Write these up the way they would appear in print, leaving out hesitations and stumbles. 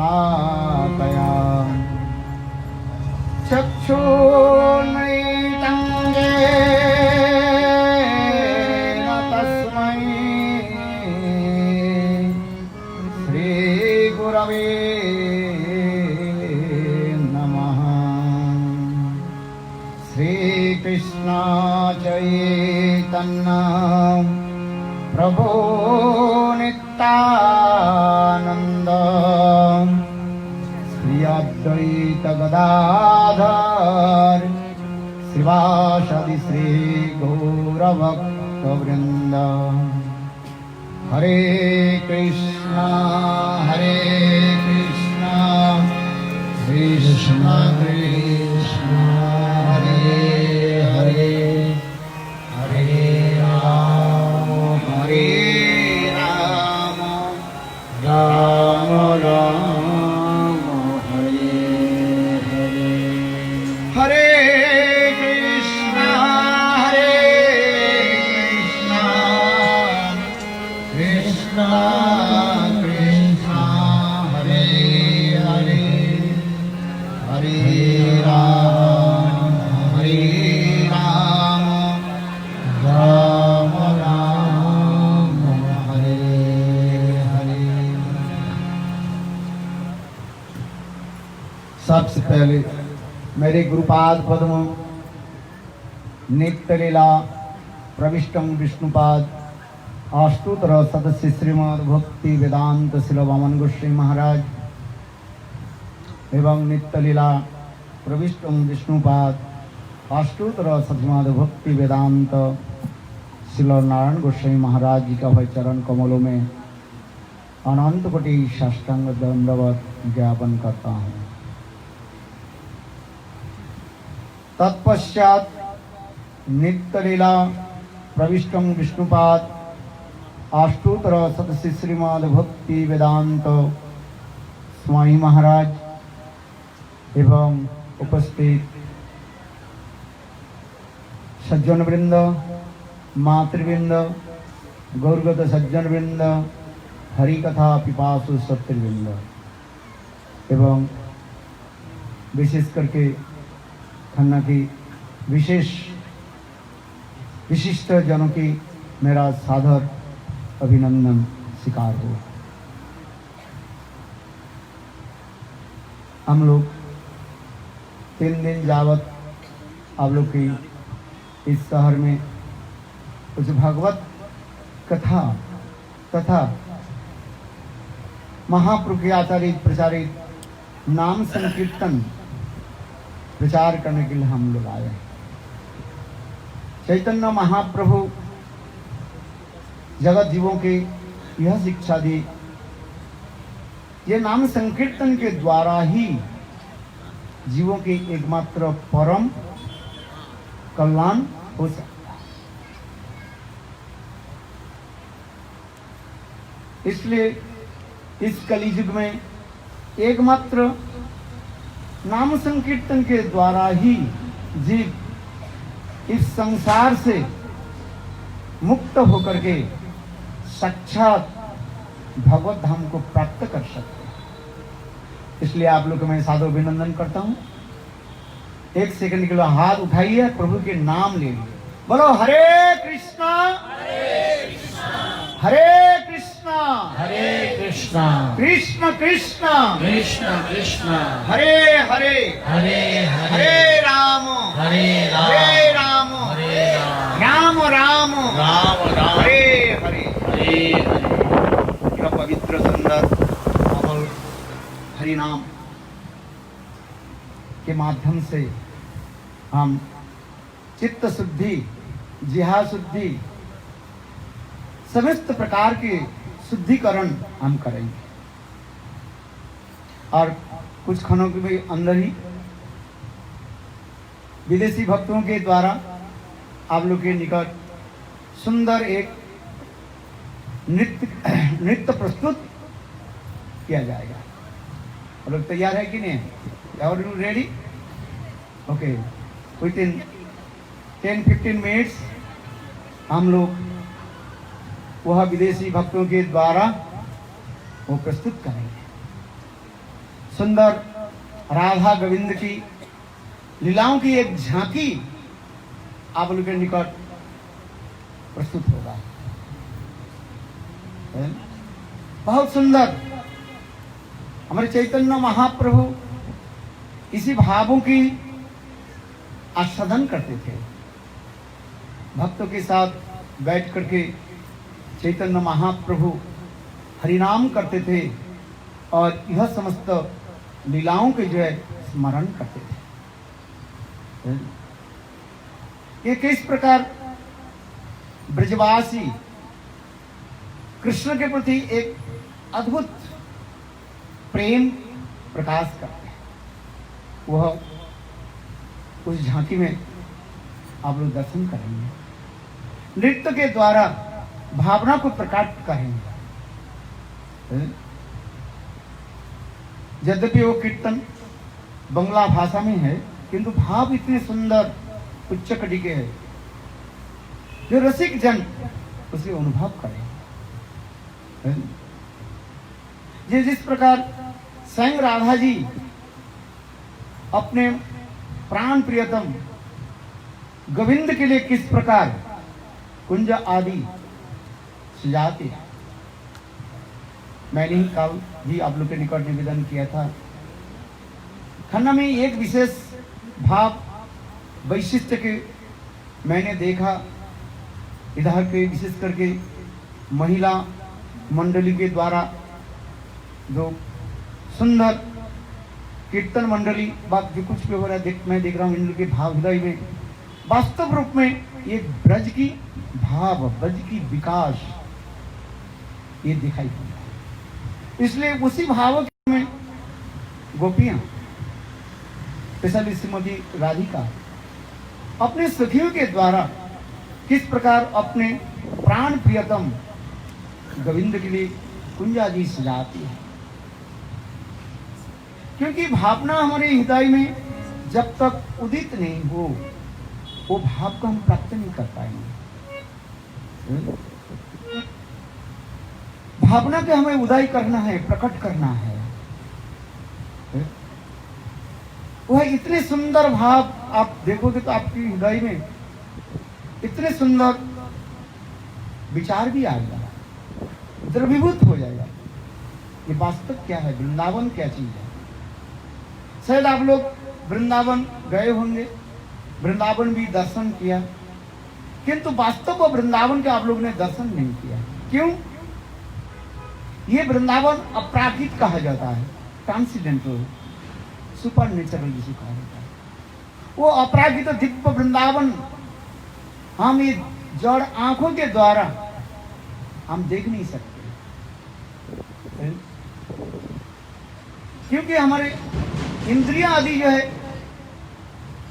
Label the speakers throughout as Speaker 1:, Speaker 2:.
Speaker 1: शलाकया चक्षुर्मीलितं येन तस्मै श्रीगुरवे नमः। श्रीकृष्ण चैतन्य प्रभो नित्यानंद श्री अद्वैत गदाधर श्रीवासदि श्री गौरभक्तवृंद। हरे कृष्णा कृष्ण कृष्ण हरे हरे हरे राम राम राम हरे हरे। हरे कृष्ण कृष्ण कृष्ण हरे हरे हरे राम राम राम हरे हरे। सबसे पहले मेरे गुरुपाद पद्म नित्य लीला प्रविष्टम विष्णुपाद अष्टोत्तर सदस्य श्रीमद् भक्ति वेदांत शिल वामन गोस्वामी महाराज एवं नित्य लीला प्रविष्टम विष्णुपाद अष्टोत्तर श्रीमद् भक्ति वेदांत शिल नारायण गोस्वामी महाराज जी का भाई चरण कमलों में अनंत कोटि साष्टांग दंडवत ज्ञापन करता हूँ। तत्पश्चात नित्य लीला प्रविष्टम विष्णुपाद अष्टोत्तर सदस्य श्रीमद् भक्ति वेदांत स्वामी महाराज एवं उपस्थित सज्जन वृंद, मातृवृंद, गौरगत सज्जन वृंद, हरिकथा पिपासु सत्यवृंद एवं विशेष करके खन्ना की विशिष्ट जनों की मेरा सादर अभिनंदन स्वीकार हो। हम लोग 3 दिन जावत आप लोग की इस शहर में कुछ भगवत कथा तथा महाप्रभु के आचारित प्रचारित नाम संकीर्तन प्रचार करने के लिए हम लोग आए हैं। चैतन्य महाप्रभु जगत जीवों के यह शिक्षा दी, ये नाम संकीर्तन के द्वारा ही जीवों के एकमात्र परम कल्याण हो सकता है। इसलिए इस कलियुग में एकमात्र नाम संकीर्तन के द्वारा ही जीव इस संसार से मुक्त होकर के साक्षात भगवत धाम को प्राप्त कर सकते हैं। इसलिए आप लोग को मैं सादर अभिनंदन करता हूं। 1 सेकंड के लिए हाथ उठाइए, प्रभु के नाम ले लीजिए। बोलो हरे कृष्णा हरे कृष्णा कृष्ण कृष्ण हरे हरे हरे राम राम राम हरे हरे। यह पवित्र सुंदर अमल हरि नाम के माध्यम से हम चित्त शुद्धि, जिहा शुद्धि, समस्त प्रकार के शुद्धिकरण हम करेंगे। और कुछ क्षणों के भी अंदर ही विदेशी भक्तों के द्वारा आप लोग के निकट सुंदर एक नृत्य प्रस्तुत किया जाएगा। आप लोग तैयार है कि नहीं? Are you ready? Okay, within 10-15 minutes हम लोग वह विदेशी भक्तों के द्वारा वो प्रस्तुत करेंगे। सुंदर राधा गोविंद की लीलाओं की एक झांकी आप लोग के निकट प्रस्तुत होगा। बहुत सुंदर हमारे चैतन्य महाप्रभु इसी भावों की आस्वादन करते थे। भक्तों के साथ बैठ करके चैतन्य महाप्रभु हरिनाम करते थे और यह समस्त लीलाओं के जो है स्मरण करते थे। ये किस प्रकार ब्रजवासी कृष्ण के प्रति एक अद्भुत प्रेम प्रकाश करते हैं, वह उस झांकी में आप लोग दर्शन करेंगे। नृत्य के द्वारा भावना को प्रकट करेंगे। यद्यपि वो कीर्तन बंगला भाषा में है, किंतु भाव इतने सुंदर उच्च कड़ी के है जो रसिक जन उसे अनुभव करें। जिस प्रकार स्वयं राधा जी अपने प्राण प्रियतम गोविंद के लिए किस प्रकार कुंज आदि सजाते हैं, मैंने ही कल भी आप लोग के निकट निवेदन किया था। खन्ना में एक विशेष भाव वैशिष्ट के मैंने देखा। इधर के विशेष करके महिला मंडली के द्वारा जो सुंदर कीर्तन मंडली बात जो कुछ भी हो रहा है मैं देख रहा हूँ, इन लोग के भाव हृदय में वास्तव रूप में ये ब्रज की भाव, ब्रज की विकास ये दिखाई पड़ता है। इसलिए उसी भाव में गोपियां स्पेशली श्रीमती राधिका अपने सखियों के द्वारा किस प्रकार अपने प्राण प्रियतम गोविंद के लिए कुंजाजी सजाती है। क्योंकि भावना हमारे हृदय में जब तक उदित नहीं हो वो भाव को हम प्राप्त नहीं कर पाएंगे। भावना के हमें उदय करना है, प्रकट करना है। वह इतने सुंदर भाव आप देखोगे तो आपकी हृदय में इतने सुंदर विचार भी आएगा, द्रवीभूत हो जाएगा। ये वास्तव क्या है, वृंदावन क्या चीज है। शायद आप लोग वृंदावन गए होंगे, वृंदावन भी दर्शन किया, किंतु वास्तव में वृंदावन के आप लोग ने दर्शन नहीं किया। क्यों? ये वृंदावन अपराकित कहा जाता है, ट्रांसीडेंटल, सुपर नेचुरल जिसे कहा जाता है। वो अपराकित दिव्य वृंदावन हम ये जड़ आंखों के द्वारा हम देख नहीं सकते, क्योंकि हमारे इंद्रियां आदि जो है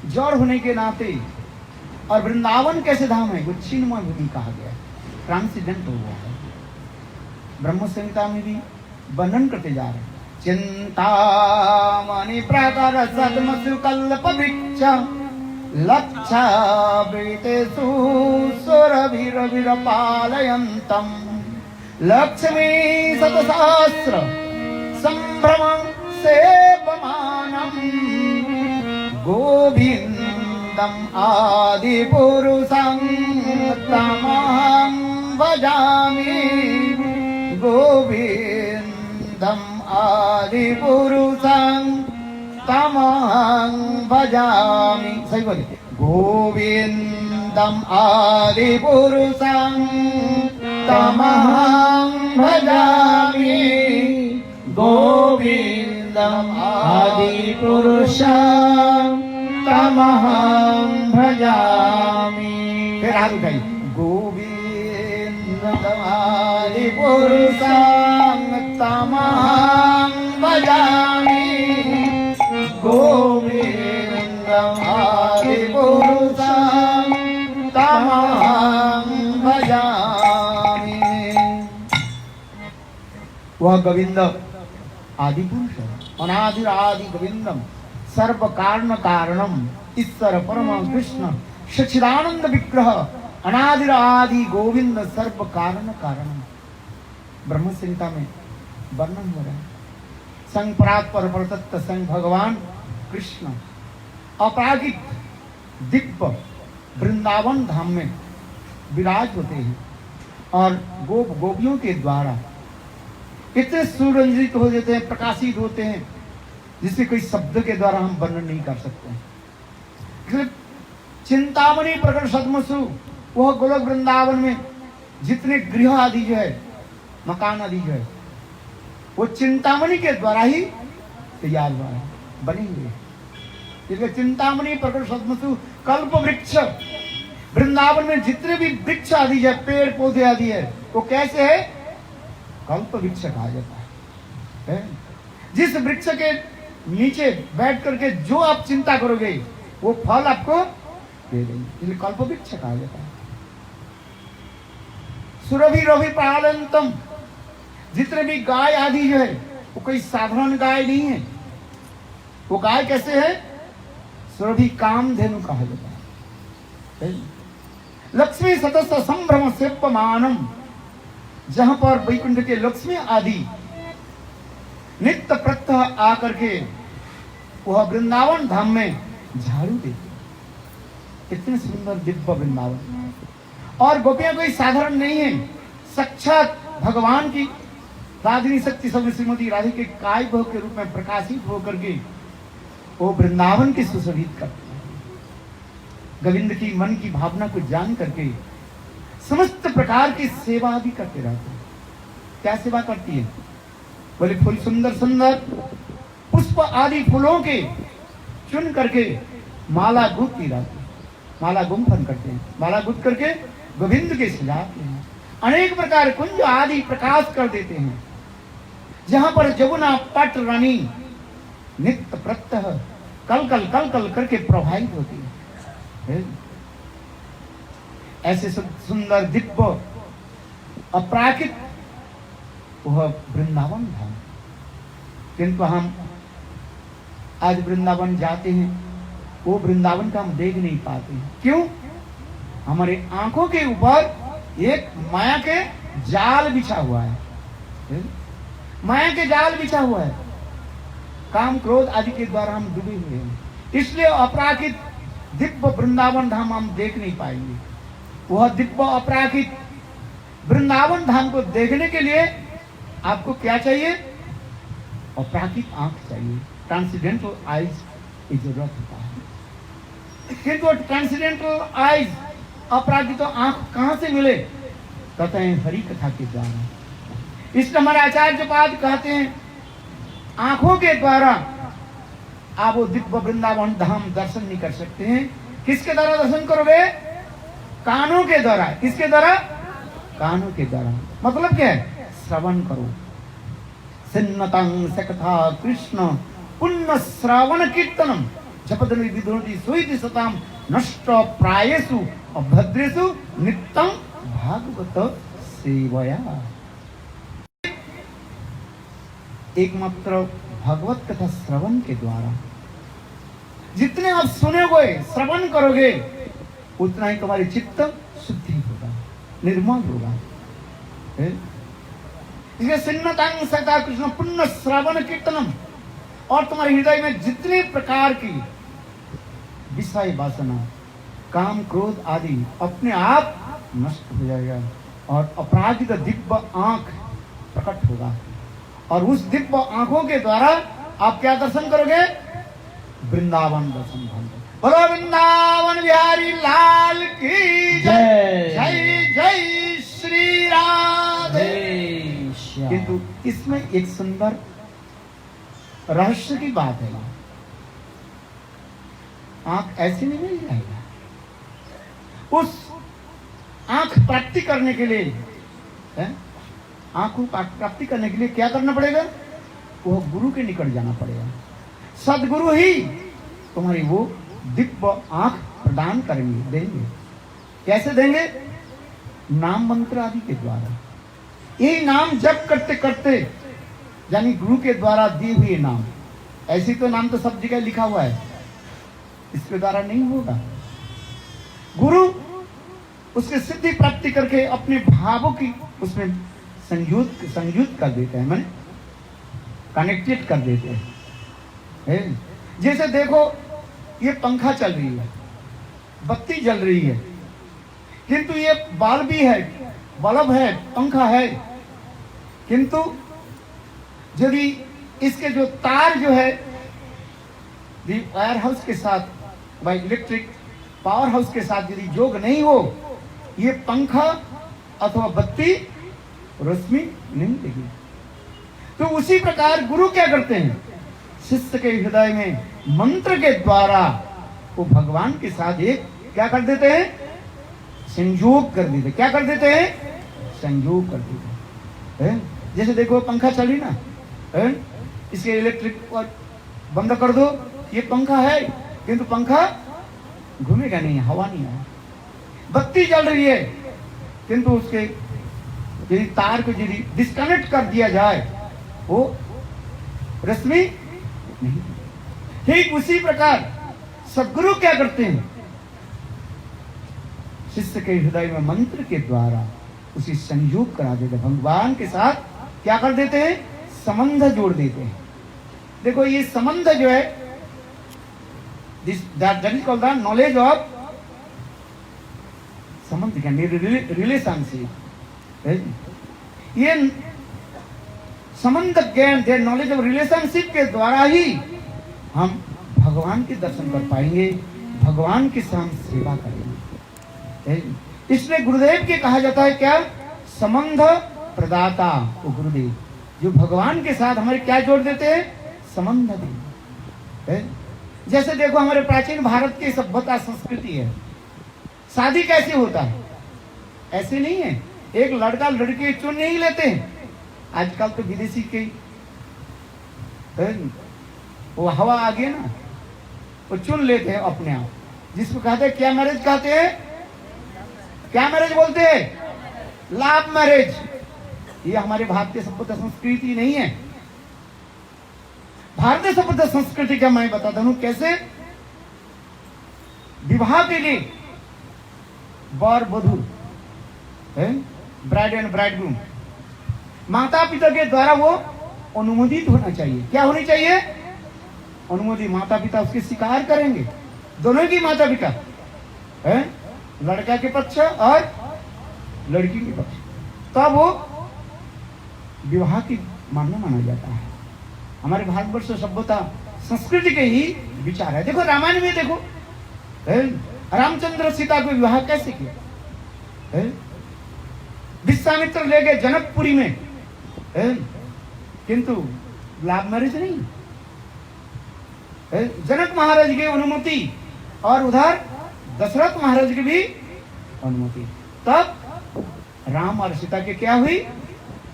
Speaker 1: जड़ होने के नाते, और वृंदावन कैसे धाम है, वो चिन्मय भूमि कहा गया है, ट्रांसीडेंट हो गया है। ब्रह्म संहिता में भी वर्णन करते जा रहे हैं। चिंतामणि प्रकार सद्मसु कल्प वृक्ष लक्षावृतेषु सुरभिरभिरपालयन्तम् लक्ष्मी शतसहस्र संभ्रम सेवमानम् गोविन्दम् आदिपुरुषं तमहं भजामि गोविन्दम् आदिपुरुषं तमहं भजामि। सही बोले, गोविन्दम् आदिपुरुषं तमहं भजामि गोविन्दम् आदिपुरुषं तमहं भजामि। फिर हाथ उठाइए, गोविन्दम् आदिपुरुषं तमहं भजामि गोविन्दम् आदिपुरुषं तमहं भजामि। वह गोविंद आदि पुरुष है, अनादि आदि गोविंदम सर्व कारण कारणम ईश्वर परम कृष्ण सच्चिदानंद विग्रह अनादि आदि गोविंद सर्व कारण कारणम। ब्रह्म संहिता में वर्णन हो रहा है। संग परात्पर परतत्व संग भगवान कृष्ण अपरागित दिव्य वृंदावन धाम में विराज होते हैं और गोपियों के द्वारा इतने सुरंजित हो जाते हैं, प्रकाशित होते हैं, जिसे कोई शब्द के द्वारा हम वर्णन नहीं कर सकते। चिंतामणि प्रकट सदमसु, वह गोलक वृंदावन में जितने गृह आदि जो है, मकान आदि जो है, वो चिंतामणि के द्वारा ही तैयार हुआ है, बने हुए हैं। इसलिए चिंतामणि प्रकट सदमसु कल्प वृक्ष, वृंदावन में जितने भी वृक्ष आदि है, पेड़ पौधे आदि है, वो कैसे है? कल्प वृक्ष कहा जाता है। जिस वृक्ष के नीचे बैठ करके जो आप चिंता करोगे वो फल आपको दे देंगे, इसलिए कल्प वृक्ष कहा जाता है। सुरभि रवि प्रालंतम, जितने भी गाय आदि जो है वो कोई साधारण गाय नहीं है। वो गाय कैसे है? सुरभि कामधेनु कहा जाता है। लक्ष्मी सतस्य संभ्रम सेप्यमानम, जहां पर वैकुंठ के लक्ष्मी आदि नित्य प्रत्यह आकर के वह वृंदावन धाम में झाड़ू देते। इतने सुंदर दिव्य वृंदावन, और गोपियां कोई साधारण नहीं है, साक्षात भगवान की राधिनी शक्ति सब श्रीमती राधे के काय भव के रूप में प्रकाशित होकर के वो वृंदावन की सुशोभित करते हैं। गोविंद की मन की भावना को जान करके समस्त प्रकार की सेवा भी करते रहते हैं। क्या सेवा करती है? बोले फूल सुंदर सुंदर पुष्प आदि फूलों के चुन करके माला गूंथती रहती है, माला गुंफन करते हैं, माला गूंथ करके गोविंद के सजाते हैं। अनेक प्रकार कुंज आदि प्रकाश कर देते हैं, जहां पर जमुना पट रानी नित्य प्रत्यह कल कल करके प्रवाहित होती है। ऐसे सुंदर दिव्य अपराकित वह वृंदावन धाम। किंतु हम आज वृंदावन जाते हैं, वो वृंदावन का हम देख नहीं पाते हैं। क्यों? हमारे आंखों के ऊपर एक माया के जाल बिछा हुआ है, माया के जाल बिछा हुआ है, काम क्रोध आदि के द्वारा हम डूबे हुए हैं। इसलिए अपराकित दिव्य वृंदावन धाम हम देख नहीं पाएंगे। वह दिव्य अपराकित वृंदावन धाम को देखने के लिए आपको क्या चाहिए? अपराकित आंख चाहिए, ट्रांसेंडेंटल आईज की जरूरत होता है। किंतु ट्रांसेंडेंटल आईज, अपराकित आंख कहां से मिले? कहते हैं हरि कथा के द्वारा। इसलिए हमारे आचार्य पाद कहते हैं आंखों के द्वारा आप वो दिव्य वृंदावन धाम दर्शन नहीं कर सकते हैं। किसके द्वारा दर्शन करोगे? कानों के द्वारा। किसके द्वारा? कानों के द्वारा। मतलब क्या है? श्रवण करो। सिन्नतं सकथा कृष्ण पुण्य श्रवण कीर्तनम जपदनि विधुनति सुइति सताम नष्ट प्रायेषु अभद्रेषु नित्यं भागवत सेवया। एकमात्र भगवत कथा श्रवण के द्वारा जितने आप सुनोगे, श्रवण करोगे, उतना ही तुम्हारी चित्त शुद्धि होगा, निर्मल होगा। इसलिए सिन्नतं सकथा कृष्ण पुण्य श्रवण कीर्तनम, और तुम्हारे हृदय में जितने प्रकार की विषय वासना, काम क्रोध आदि अपने आप नष्ट हो जाएगा, और अपराजित दिव्य आंख प्रकट होगा। और उस दिव्य आंखों के द्वारा आप क्या दर्शन करोगे? वृंदावन दर्शन करोगे। बोलो वृंदावन बिहारी लाल की जय। जय जय श्री राधे। किंतु इसमें एक सुंदर रहस्य की बात है। आंख ऐसे नहीं मिल जाएगा। उस आंख प्राप्ति करने के लिए आंखों प्राप्ति करने के लिए क्या करना पड़ेगा? वो गुरु के निकट जाना पड़ेगा। सदगुरु ही तुम्हारी वो दिव्य आंख प्रदान करेंगे, देंगे। कैसे देंगे? नाम मंत्र आदि के द्वारा। यही नाम जप करते करते, यानी गुरु के द्वारा दिए हुए नाम। ऐसे तो नाम तो सब जगह लिखा हुआ है, इसके द्वारा नहीं होगा। गुरु उसके सिद्धि प्राप्ति करके अपने भावों की उसमें संयुक्त कर देते हैं। मैंने कनेक्टेड कर देते हैं। जैसे देखो ये पंखा चल रही है, बत्ती जल रही है, किंतु ये बल्ब भी है, बल्ब है, पंखा है, किंतु यदि इसके जो तार जो है वायर हाउस के साथ व इलेक्ट्रिक पावर हाउस के साथ यदि जोग नहीं हो, ये पंखा अथवा बत्ती रोशनी नहीं देगी। तो उसी प्रकार गुरु क्या करते हैं, शिष्य के हृदय में मंत्र के द्वारा वो भगवान के साथ एक क्या कर देते हैं, संयोग कर देते। क्या कर देते हैं, संयोग कर देते हैं। जैसे देखो पंखा चली ना, इसके इलेक्ट्रिक बंद कर दो, ये पंखा है किंतु पंखा घूमेगा नहीं, हवा नहीं है। बत्ती जल रही है किंतु उसके यदि तार को यदि डिस्कनेक्ट कर दिया जाए वो रश्मि नहीं। ठीक उसी प्रकार सद्गुरु क्या करते हैं, शिष्य के हृदय में मंत्र के द्वारा उसी संयोग करा देते, भगवान के साथ क्या कर देते हैं, संबंध जोड़ देते हैं। देखो ये संबंध जो है that is called the knowledge of संबंध, रिलेशनशिप। ये संबंध ज्ञान, नॉलेज ऑफ रिलेशनशिप के द्वारा ही हम भगवान के दर्शन कर पाएंगे, भगवान के साथ सेवा करेंगे। इसलिए गुरुदेव के कहा जाता है क्या, संबंध प्रदाता। वो गुरुदेव जो भगवान के साथ हमारे क्या जोड़ देते हैं, संबंध देते। जैसे देखो हमारे प्राचीन भारत की सभ्यता संस्कृति है, शादी कैसे होता है, ऐसे नहीं है एक लड़का लड़की चुन नहीं लेते हैं। आजकल तो विदेशी के वो हवा आ गई ना, वो चुन लेते हैं अपने आप, जिसको कहते हैं क्या मैरिज कहते हैं, क्या मैरिज बोलते हैं, लव मैरिज। ये हमारे भारतीय सभ्यता संस्कृति नहीं है। भारतीय सभ्यता संस्कृति का मैं बताता हूं कैसे विवाह के लिए वर वधू, ब्राइड एंड ब्राइडग्रूम, माता पिता के द्वारा वो अनुमोदित होना चाहिए। क्या होनी चाहिए, अनुमोदित। माता पिता उसके स्वीकार करेंगे, दोनों की माता पिता, लड़का के पक्ष और लड़की के पक्ष, तब वो विवाह की मान्य माना जाता है। हमारे भारतवर्ष सभ्यता संस्कृति के ही विचार है। देखो रामायण में देखो रामचंद्र सीता को विवाह कैसे किया, विश्वामित्र ले गए जनकपुरी में, किंतु लव मैरिज नहीं, जनक महाराज की अनुमति और उधर दशरथ महाराज की भी अनुमति, तब राम और सीता के क्या हुई,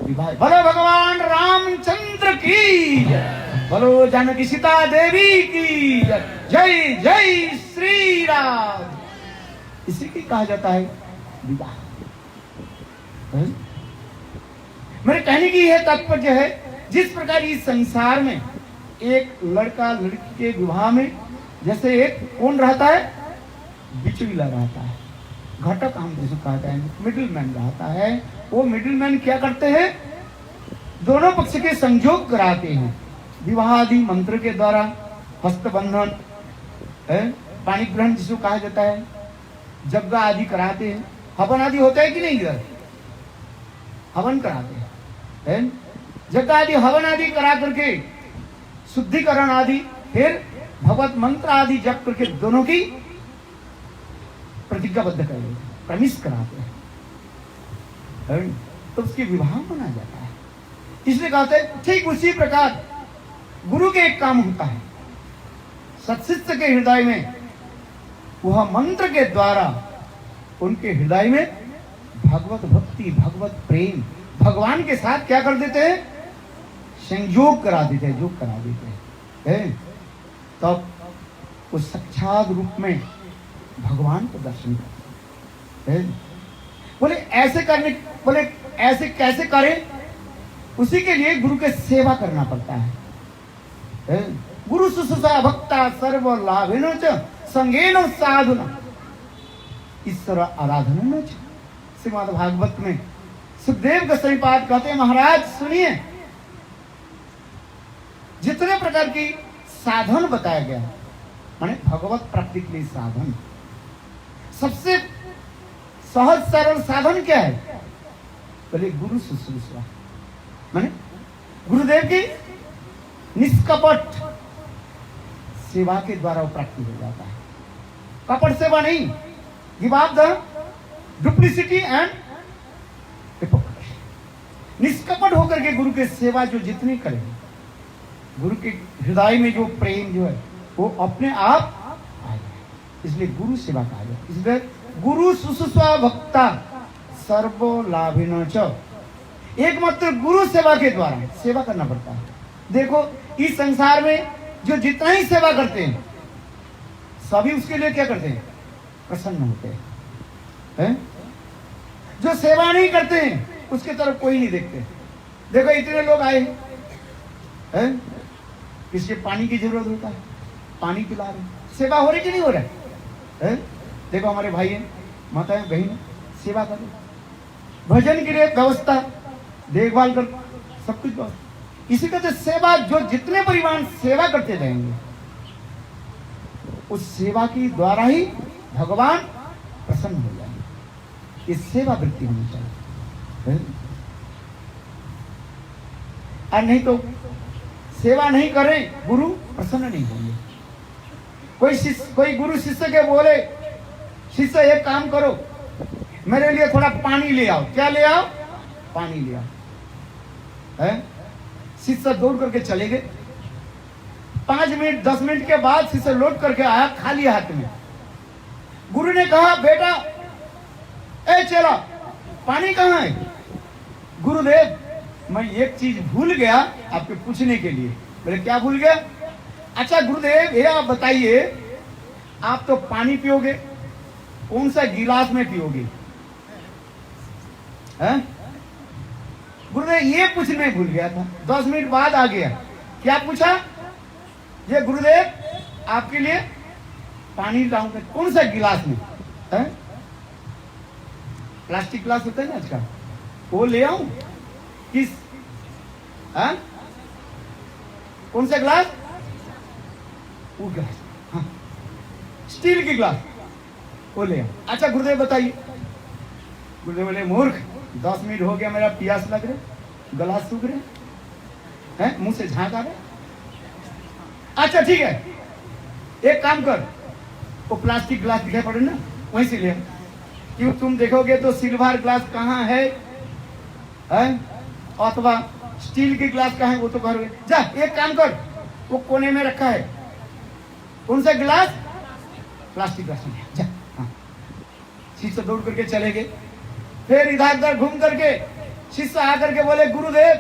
Speaker 1: विवाह। बोलो भगवान रामचंद्र की जय, बोलो जानकी सीता देवी की जय, जय जय श्री राम। इसी की कहा जाता है विवाह। मेरे कहने की यह तात्पर्य है, जिस प्रकार इस संसार में एक लड़का लड़की के विवाह में जैसे एक कौन रहता है, बिचौलिया रहता है, घटक हम जिसे कहते हैं, मिडिल मैन रहता है। वो मिडिल मैन क्या करते हैं, दोनों पक्ष के संयोग कराते हैं विवाह आदि मंत्र के द्वारा, हस्तबंधन, पाणी ग्रहण जिसको कहा जाता है, यज्ञ आदि कराते हैं। हवन आदि होता है कि नहीं, इधर हवन कराते हैं, यज्ञ आदि हवन आदि करा करके शुद्धिकरण आदि, फिर भगवत मंत्र आदि जप करके दोनों की प्रतिज्ञाबद्ध कर देते, प्रमिश कराते हैं, तो उसके विवाह माना जाता है। इसलिए कहते हैं ठीक उसी प्रकार गुरु के एक काम होता है, सत्शिष्य के हृदय में वह मंत्र के द्वारा उनके हृदय में भगवत भक्ति, भगवत प्रेम, भगवान के साथ क्या कर देते हैं, संयोग करा देते हैं, योग करा देते हैं। तब उस साक्षात रूप में भगवान को दर्शन करते हैं। बोले ऐसे करने, बोले ऐसे कैसे करें, उसी के लिए गुरु के सेवा करना पड़ता है। गुरु शुश्रूषा भक्ता सर्व लाभेन च संगेन साधुना ईश्वर आराधन। श्रीमद् भागवत में सुखदेव गोस्वामी पाद कहते हैं, महाराज सुनिए, जितने प्रकार की साधन बताया गया माने भगवत प्राप्ति के लिए साधन, सबसे सहज सरल साधन क्या है? बोले गुरु शुश्रूषा, माने गुरुदेव की निष्कपट सेवा के द्वारा वो प्राप्ति हो जाता है। कपट सेवा नहीं, give up the duplicity and hypocrisy. निष्कपट होकर के गुरु के सेवा जो जितने करेंगे, गुरु के हृदय में जो प्रेम जो है वो अपने आप आ जाए, इसलिए गुरु सेवा कहा जाए। इसलिए गुरु शुश्रूषा भक्ता सर्वो लाभिनो च, एकमात्र गुरु सेवा के द्वारा सेवा करना पड़ता है। देखो इस संसार में जो जितना ही सेवा करते हैं सभी उसके लिए क्या करते हैं? प्रसन्न होते हैं। जो सेवा नहीं करते हैं उसके तरफ कोई नहीं देखते। देखो इतने लोग आए हैं, किसी पानी की जरूरत होता है, पानी पिला रहे, सेवा हो रही कि नहीं हो रहा है? देखो हमारे भाई हैं, माताएं, बहन, सेवा करो, भजन के लिए व्यवस्था, देखभाल कर, सब कुछ व्यवस्था। इसी का सेवा, जो जितने परिवार सेवा करते रहेंगे उस सेवा की द्वारा ही भगवान प्रसन्न हो जाएंगे। इस सेवा वृत्ति होनी चाहिए, और नहीं तो सेवा नहीं करें गुरु प्रसन्न नहीं होंगे। कोई गुरु शिष्य के बोले, शिष्य एक काम करो, मेरे लिए थोड़ा पानी ले आओ। क्या ले आओ? पानी ले आओ। है? शिष्य दौड़ करके चले गए। 5 मिनट 10 मिनट के बाद शिष्य लौट करके आया खाली हाथ में। गुरु ने कहा, बेटा ए चला, पानी कहाँ है? गुरुदेव मैं एक चीज भूल गया आपके पूछने के लिए। बोले क्या भूल गया? अच्छा गुरुदेव ये आप बताइए, आप तो पानी पियोगे, कौन सा गिलास में पियोगे? गुरुदेव ये पूछने भूल गया था। 10 मिनट बाद आ गया। क्या पूछा? ये गुरुदेव आपके लिए पानी लाऊंगा, कौन सा गिलास में? प्लास्टिक गिलास होता है ना आजकल, वो ले आऊं? किस कौन सा गिलास? वो गिलास, हाँ, स्टील की गिलास, वो ले आऊं। अच्छा गुरुदेव बताइए। गुरुदेव बोले मूर्ख, 10 मिनट हो गया, मेरा प्यास लग रहे, गला सूख रहे हैं, मुंह से झांक आ रहे। अच्छा ठीक है, एक काम कर, वो प्लास्टिक ग्लास दिखाई पड़े ना, वहीं से ले। क्यों तुम देखोगे तो सिल्वर ग्लास कहाँ है, अथवा स्टील की ग्लास कहाँ है वो तो करोगे। जा एक काम कर, वो कोने में रखा है, कौन सा गिलास? प्लास्टिक ग्लास में जा। हाँ, शिष्य दौड़ करके चले गए। फिर इधर उधर घूम करके शिष्य आकर के बोले, गुरुदेव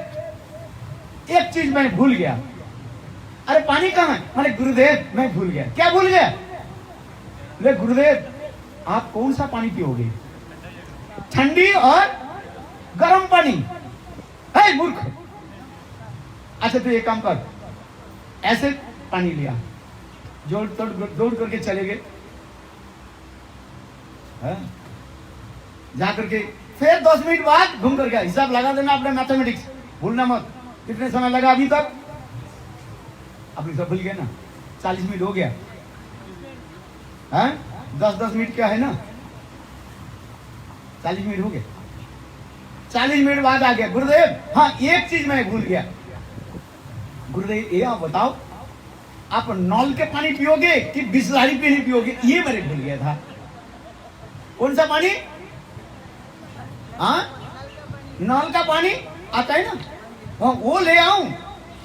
Speaker 1: एक चीज मैं भूल गया। अरे पानी कहाँ है? अरे गुरुदेव मैं भूल गया। क्या भूल गया? बोले गुरुदेव आप कौन सा पानी पियोगे, ठंडी और गर्म पानी? है मूर्ख। अच्छा तो एक काम कर, ऐसे पानी लिया, दौड़ करके चले गए। जा करके फिर 10 मिनट बाद घूम करके हिसाब लगा देना अपने मैथमेटिक्स, भूलना मत। कितने समय लगा अभी तक? अभी सब भूल गए ना। 40 मिनट हो गया, 10-10 मिनट क्या है ना, 40 मिनट हो गए। 40 मिनट बाद आ गया, गुरुदेव हाँ एक चीज मैं भूल गया। गुरुदेव ये आप बताओ, आप नल के पानी पियोगे कि बिस्लरी पानी पियोगे? ये मेरे भूल गया था। कौन सा पानी? हाँ नल का पानी आता है ना, हाँ वो ले आऊं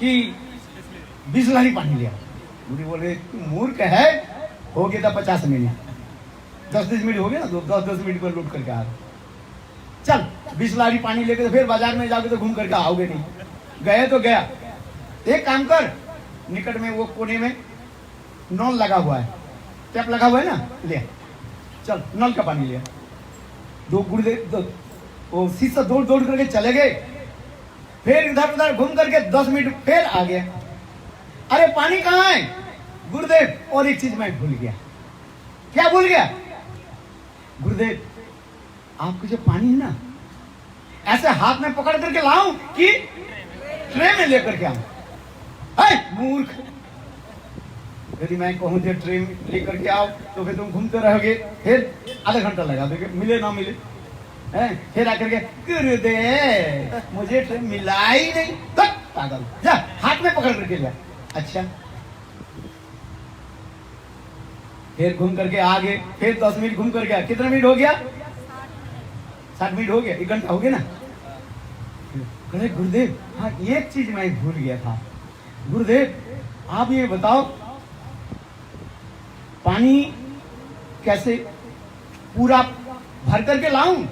Speaker 1: कि बिस्लरी पानी ले आऊं? गुरु बोले तू मूर्ख है, हो गया था 50 मिनट, 10-10 मिनट हो गया ना, 10-10 मिनट पर लौट करके आ रहा। चल बिस्लरी पानी लेके फिर बाजार में जाके तो घूम करके आओगे नहीं, गए तो गया। एक काम कर, निकट में वो कोने में नल लगा हुआ है, टैप लगा हुआ है ना, ले चल नल का पानी ले। दो गुरुदेव वो शिष्य दौड़ दौड़ करके चले गए। फिर इधर उधर घूम करके 10 मिनट फिर आ गया। अरे पानी कहाँ है? गुरुदेव और एक चीज मैं भूल गया। क्या भूल गया? गुरुदेव आपको जो पानी है ना, ऐसे हाथ में पकड़ करके लाऊं कि ट्रे में लेकर के आऊं? मूर्ख, यदि मैं कहूँ जो ट्रेन लेकर के आओ तो फिर तुम घूमते रहोगे, फिर आधा घंटा लगा दोगे, मिले ना मिले, फिर आकर के गुरुदेव मुझे ट्रेन मिला ही नहीं, पागल, जा हाथ में पकड़ करके जा। अच्छा, फिर घूम करके आ गए, फिर 10 मिनट घूम करके, कितना मिनट हो गया? 60 मिनट हो गया, 1 घंटा हो गया ना। अरे गुरुदेव, हाँ एक चीज मैं भूल गया था, गुरुदेव आप ये बताओ पानी कैसे पूरा भर करके लाऊं?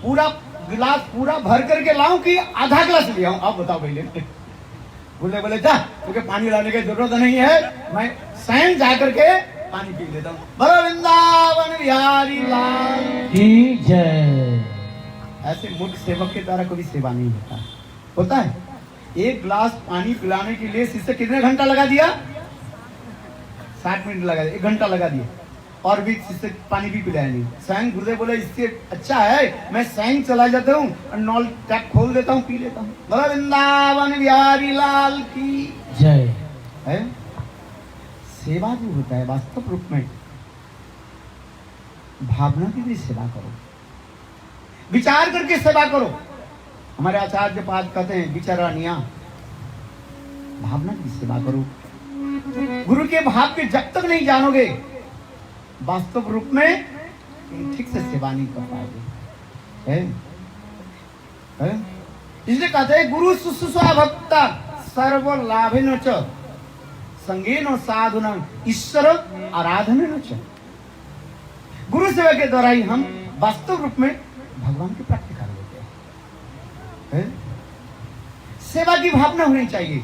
Speaker 1: पूरा गिलास पूरा भर करके लाऊं कि आधा गिलास ले आऊं? आप बताओ पहले। बोले जा, क्योंकि पानी लाने की जरूरत नहीं है, मैं स्वयं जा करके पानी पी लेता हूँ। बोलो वृंदावन बिहारी लाल की जय। ऐसे मूर्ख सेवक के द्वारा कोई सेवा नहीं होता है। 1 गिलास पानी पिलाने के लिए शिष्य कितने घंटा लगा दिया? 60 मिनट लगा दिया, 1 घंटा लगा दिया, और भी शिष्य पानी भी पिलाया नहीं। स्वयं गुरुदेव बोले इससे अच्छा है मैं स्वयं चला जाता हूँ और नॉल टैप खोल देता हूँ, पी लेता हूँ। बोलो वृंदावन बिहारी लाल की जय। है सेवा जो होता है वास्तव रूप में भावना की भी सेवा करो, विचार करके सेवा करो। हमारे आचार्य पाद कहते हैं विचारणिया, भावना की सेवा करो। गुरु के भाव के जब तक नहीं जानोगे वास्तव रूप में ठीक से सेवा नहीं कर पाओगे। इसलिए कहते हैं गुरु शुश्रूषा भक्ता सर्व लाभेन च संगेन साधुना ईश्वर आराधन च। गुरु सेवा के द्वारा ही हम वास्तव रूप में भगवान की प्राप्ति कर लेते हैं। सेवा की भावना होनी चाहिए।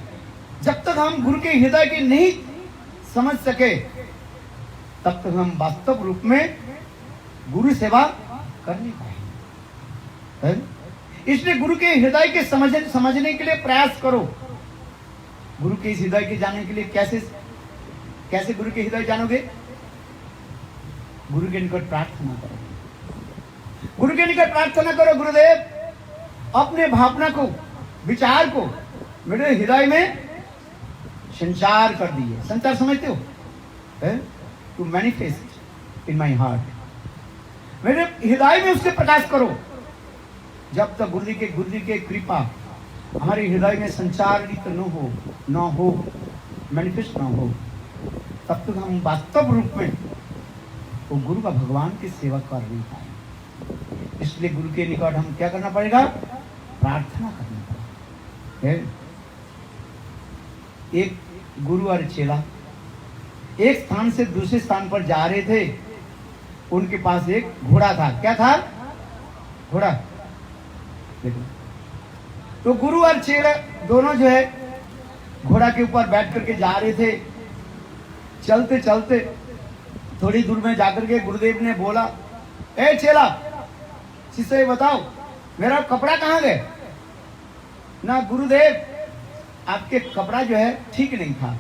Speaker 1: जब तक हम गुरु के हृदय के नहीं समझ सके तब तक हम वास्तव रूप में गुरु सेवा कर नहीं पाएंगे। इसलिए गुरु के हृदय के समझने के लिए प्रयास करो। गुरु के इस हृदय के जानने के लिए कैसे गुरु के हृदय जानोगे? गुरु के निकट प्रार्थना करो, गुरु के निकट प्रार्थना करो, गुरुदेव अपने भावना को विचार को मेरे हृदय में संचार कर दिए। संचार समझते हो? To manifest in my heart, मेरे हृदय में उसके प्रकाश करो। जब तक गुरु जी के कृपा हमारे हृदय में संचारित न हो मैनिफेस्ट न हो तब तक हम वास्तव रूप में वो गुरु का भगवान की सेवा कर नहीं पाएंगे। इसलिए गुरु के निकट हम क्या करना पड़ेगा? प्रार्थना करना पड़ेगा। एक गुरु और चेला एक स्थान से दूसरे स्थान पर जा रहे थे। उनके पास एक घोड़ा था। क्या था? घोड़ा। देखो, तो गुरु और चेला दोनों जो है घोड़ा के ऊपर बैठ करके जा रहे थे। चलते चलते थोड़ी दूर में जाकर के गुरुदेव ने बोला, ए चेला, शिष्य बताओ मेरा कपड़ा कहाँ गए? ना गुरुदेव, आपके कपड़ा जो है ठीक नहीं था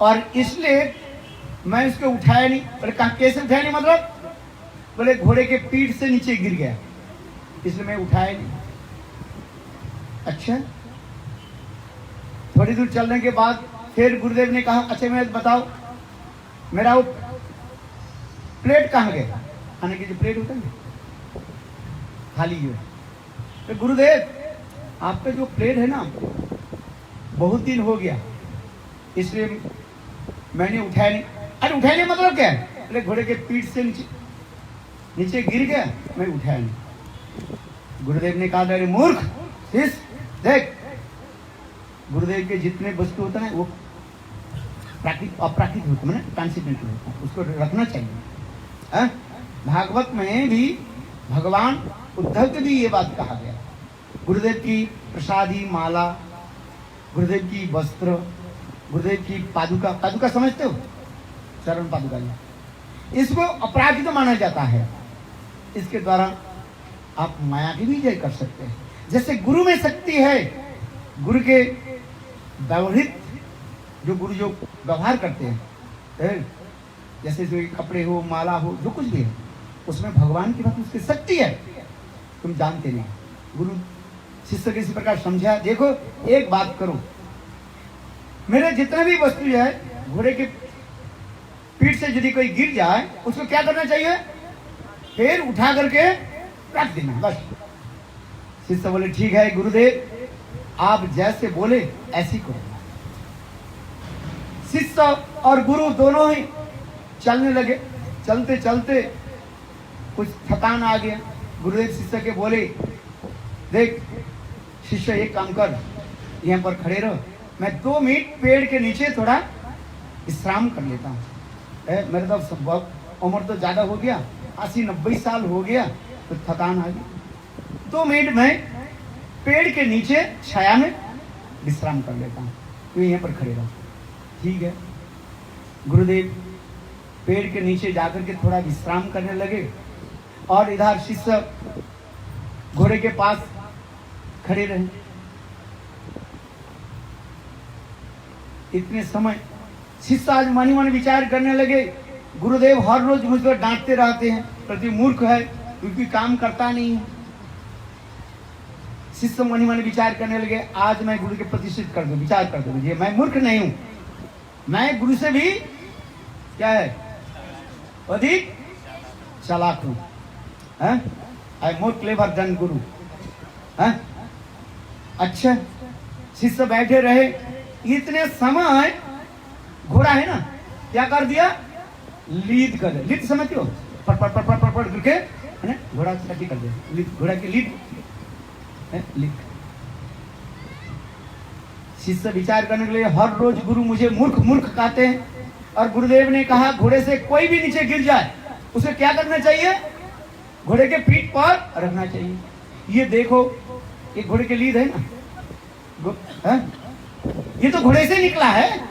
Speaker 1: और इसलिए मैं इसको उठाया नहीं। बोले कहा कैसे उठाया नहीं? मतलब बोले घोड़े के पीठ से नीचे गिर गया इसलिए मैं उठाया नहीं। अच्छा, थोड़ी दूर चलने के बाद फिर गुरुदेव ने कहा, अच्छा मैं बताओ मेरा वो प्लेट कहाँ गया? खाने की जो प्लेट होता है खाली जो है। तो गुरुदेव आपका जो प्लेट है ना बहुत दिन हो गया इसलिए मैंने उठाया नहीं। अरे उठाया नहीं मतलब क्या है? अरे घोड़े के पीठ से नीचे गिर गया, मैं उठाया नहीं। गुरुदेव ने कहा, अरे मूर्ख, देख गुरुदेव के जितने वस्तु होता है वो प्राकृतिक अप्राकृतिक होता है, ट्रांसिडेंटल होता है, उसको रखना चाहिए। भागवत में भी भगवान उद्धव को भी ये बात कहा गया। गुरुदेव की प्रसादी माला, गुरुदेव की वस्त्र, गुरुदेव की पादुका समझते हो? चरण पादुका, इसको अपराधित माना जाता है। इसके द्वारा आप माया की भी जय कर सकते हैं। जैसे गुरु में शक्ति है, गुरु के व्यवहित जो गुरु जो व्यवहार करते हैं, जैसे जो कपड़े हो, माला हो, जो कुछ भी है, उसमें भगवान की बात उसकी शक्ति है, तुम जानते नहीं। गुरु शिष्य के इसी प्रकार समझा, देखो एक बात करो, मेरे जितने भी वस्तु है घोड़े के पीठ से यदि कोई गिर जाए उसको क्या करना चाहिए, फिर उठा करके रख देना बस। शिष्य बोले ठीक है गुरुदेव, आप जैसे बोले ऐसी करो। शिष्य और गुरु दोनों ही चलने लगे। चलते चलते कुछ थकान आ गया। गुरुदेव शिष्य के बोले, देख शिष्य एक काम कर, यहाँ पर खड़े रहो, मैं 2 मिनट पेड़ के नीचे थोड़ा विश्राम कर लेता हूँ। मेरे तो उम्र तो ज्यादा हो गया, 80-90 साल हो गया, तो थकान आ गई। 2 मिनट में पेड़ के नीचे छाया में विश्राम कर लेता हूँ, तो यहाँ पर खड़े रहो। ठीक है। गुरुदेव पेड़ के नीचे जाकर के थोड़ा विश्राम करने लगे और इधर शिष्य घोड़े के पास खड़े रहे। इतने समय शिष्य आज मानी मानी विचार करने लगे, गुरुदेव हर रोज मुझको डांटते रहते हैं, प्रति मूर्ख है क्योंकि काम करता नहीं है। शिष्य मानी मानी विचार करने लगे, आज मैं गुरु के प्रतिष्ठित कर दूं, विचार कर दूं, ये मैं मूर्ख नहीं हूं, मैं गुरु से भी क्या है अधिक चालाक हूं। आई मोर क्लेवर देन गुरु। अच्छा, शिष्य बैठे रहे। इतने समय घोड़ा है ना, क्या कर दिया, लीद कर दिया। लीद समझते हो, पट पट पट पट पट करके है ना, घोड़ा कटी कर दिया। लीद, घोड़ा की लीद है, लीद। शिष्य विचार करने के लिए, हर रोज गुरु मुझे मूर्ख मूर्ख कहते हैं, और गुरुदेव ने कहा घोड़े से कोई भी नीचे गिर जाए उसे क्या करना चाहिए, घोड़े के पीठ पर रखना चाहिए। ये देखो, ये घोड़े के लीद है ना, ये तो घोड़े से निकला है।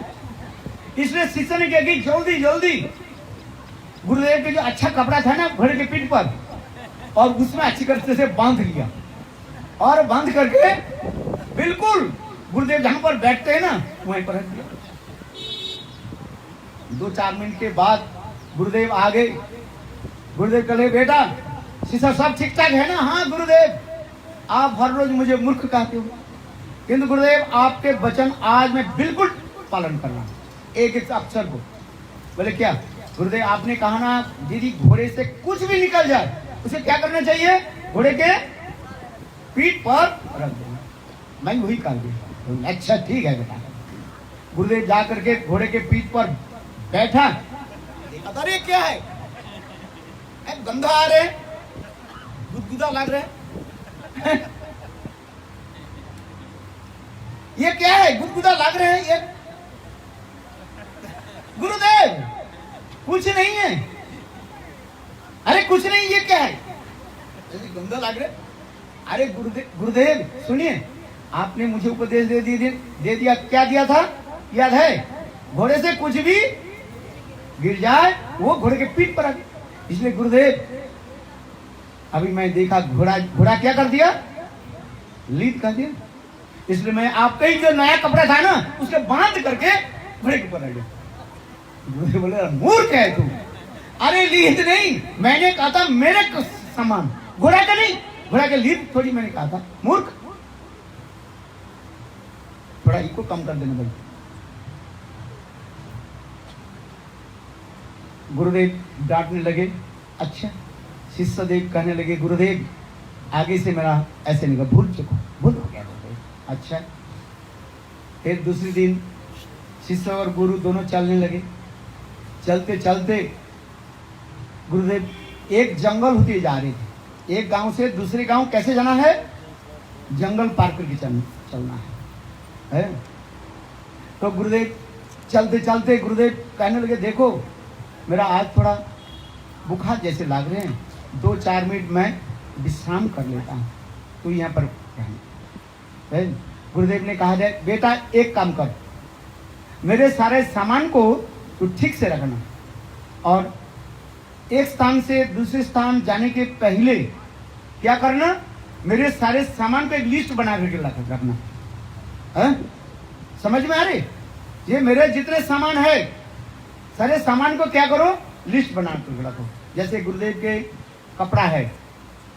Speaker 1: इसलिए शिष्य ने क्या की, जल्दी जल्दी गुरुदेव के जो अच्छा कपड़ा था ना घोड़े के पीठ पर, और उसमें अच्छी तरह से बांध लिया, और बांध करके बिल्कुल गुरुदेव जहां पर बैठते हैं ना वहीं पर रख दिया। 2-4 मिनट के बाद गुरुदेव आ गए। गुरुदेव कहे, बेटा शिष्य सब ठीक ठाक है ना? हाँ गुरुदेव, आप हर रोज मुझे मूर्ख कहते हो, किंतु गुरुदेव आपके वचन आज मैं बिल्कुल पालन करना, एक एक अक्षर को। बोले क्या? गुरुदेव आपने कहा ना यदि घोड़े से कुछ भी निकल जाए उसे क्या करना चाहिए, घोड़े के पीठ पर रख देना। मैं वही कर दिया। अच्छा ठीक है बेटा। गुरुदेव जा करके घोड़े के पीठ पर बैठा, अरे क्या है, गंधा आ रहे, गुदगुदा लग रहे ये क्या है, गुदगुदा लग रहे हैं ये। गुरुदेव कुछ नहीं है, अरे कुछ नहीं, ये क्या है, गंदा लग रहे। अरे गुरुदेव सुनिए, आपने मुझे उपदेश दे दिया, क्या दिया था याद है? घोड़े से कुछ भी गिर जाए वो घोड़े के पीठ पर आ गया। इसलिए गुरुदेव अभी मैं देखा घोड़ा क्या कर दिया, लीद कर दिया। इसलिए मैं आपका ही जो नया कपड़ा था ना उसके बांध करके घोड़े के ऊपर आ गया। गुरुदेव बोले, मूर्ख है तू। अरे लीद नहीं, मैंने कहा था मेरे समान, घोड़ा का नहीं, घोड़ा के लीद थोड़ी मैंने कहा था, मूर्ख। थोड़ा इसको कम कर देना भाई। गुरुदेव डांटने लगे। अच्छा, शिष्य देव कहने लगे, गुरुदेव आगे से मेरा ऐसे नहीं, भूल चुका, भूल हो गया गुरुदेव। अच्छा, फिर दूसरे दिन शिष्य और गुरु दोनों चलने लगे। चलते चलते गुरुदेव एक जंगल होते जा रहे थे। एक गांव से दूसरे गांव कैसे जाना है, जंगल पार करके चलना है। तो गुरुदेव चलते चलते गुरुदेव कहने लगे, देखो मेरा आज थोड़ा बुखार जैसे लग रहे हैं, 2-4 मिनट मैं विश्राम कर लेता हूँ, तो यहाँ पर है। गुरुदेव ने कहा जाए, बेटा एक काम कर, मेरे सारे सामान को तू ठीक से रखना, और एक स्थान से दूसरे स्थान जाने के पहले क्या करना, मेरे सारे सामान को एक लिस्ट बना करके रखना है। समझ में आ रही? ये मेरे जितने सामान है सारे सामान को क्या करो, लिस्ट बना कर रखो। जैसे गुरुदेव के कपड़ा है,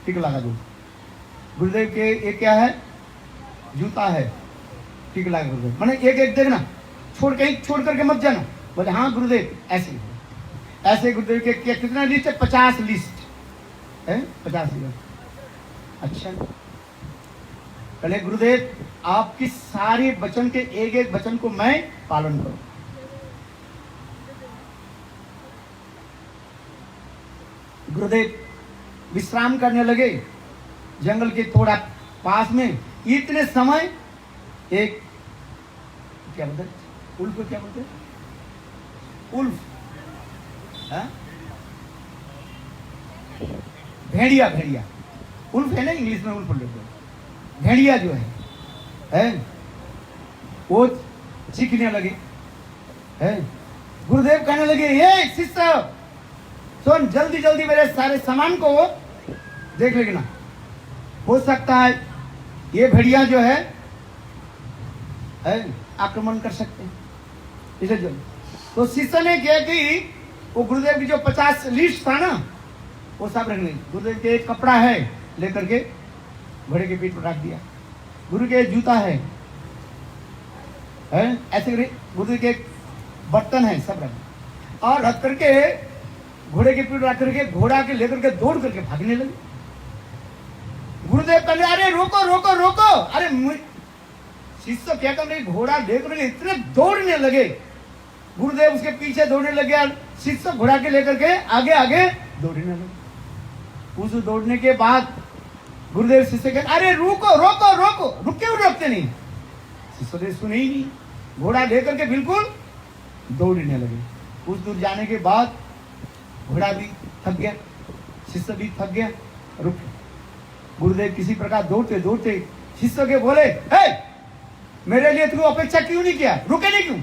Speaker 1: ठीक लगा दो, गुरुदेव के ये क्या है, जूता है, ठीक लगा गुरुदेव, मैंने एक एक देखना, छोड़ करके मत जाना। बोले हाँ गुरुदेव, ऐसे ऐसे गुरुदेव के कितना लिस्ट है, 50 लिस्ट है, 50 लिस्ट। अच्छा, पहले गुरुदेव आपकी सारे वचन के एक एक वचन को मैं पालन करूं। गुरुदेव विश्राम करने लगे जंगल के थोड़ा पास में। इतने समय एक क्या बोलते, उल्फ को क्या बोलते, उल्फ, भेड़िया, भेड़िया उल्फ है ना, इंग्लिश में उल्फ बोलते हैं। भेड़िया जो है वो चीखने लगे है। गुरुदेव कहने लगे, ये शिष्य सुन, जल्दी जल्दी मेरे सारे सामान को देख लेना, हो सकता है ये भेड़िया जो है आक्रमण कर सकते हैं, इसे जल्दी। तो शिष्य ने क्या कि वो गुरुदेव की जो 50 लिस्ट था ना, वो सब रख ली। गुरुदेव के एक कपड़ा है, लेकर के घोड़े के पीठ पर रख दिया। गुरु के जूता है ऐसे गुरुदेव के बर्तन है, सब रख, और रख करके घोड़े के पीठ रख करके घोड़ा के लेकर के दौड़ करके भागने लगे। गुरुदेव कहने, अरे रोको रोको रोको, अरे शिष्य क्या कर रहे, घोड़ा लेकर के इतने दौड़ने लगे। गुरुदेव उसके पीछे दौड़ने लगे और शिष्य घोड़ा के लेकर के आगे आगे दौड़ने लगे। उस दौड़ने के बाद गुरुदेव शिष्य कहते, अरे रुको रोको रोको, रुक क्यों रोकते नहीं? शिष्य ने सुने ही नहीं, घोड़ा लेकर के बिल्कुल दौड़ने लगे। कुछ दूर जाने के बाद घोड़ा भी थक गया, शिष्य भी थक गया, रुक। गुरुदेव किसी प्रकार दौड़ते दौड़ते शिष्य के बोले, मेरे लिए तू अपेक्षा क्यों नहीं किया, रुके नहीं क्यों?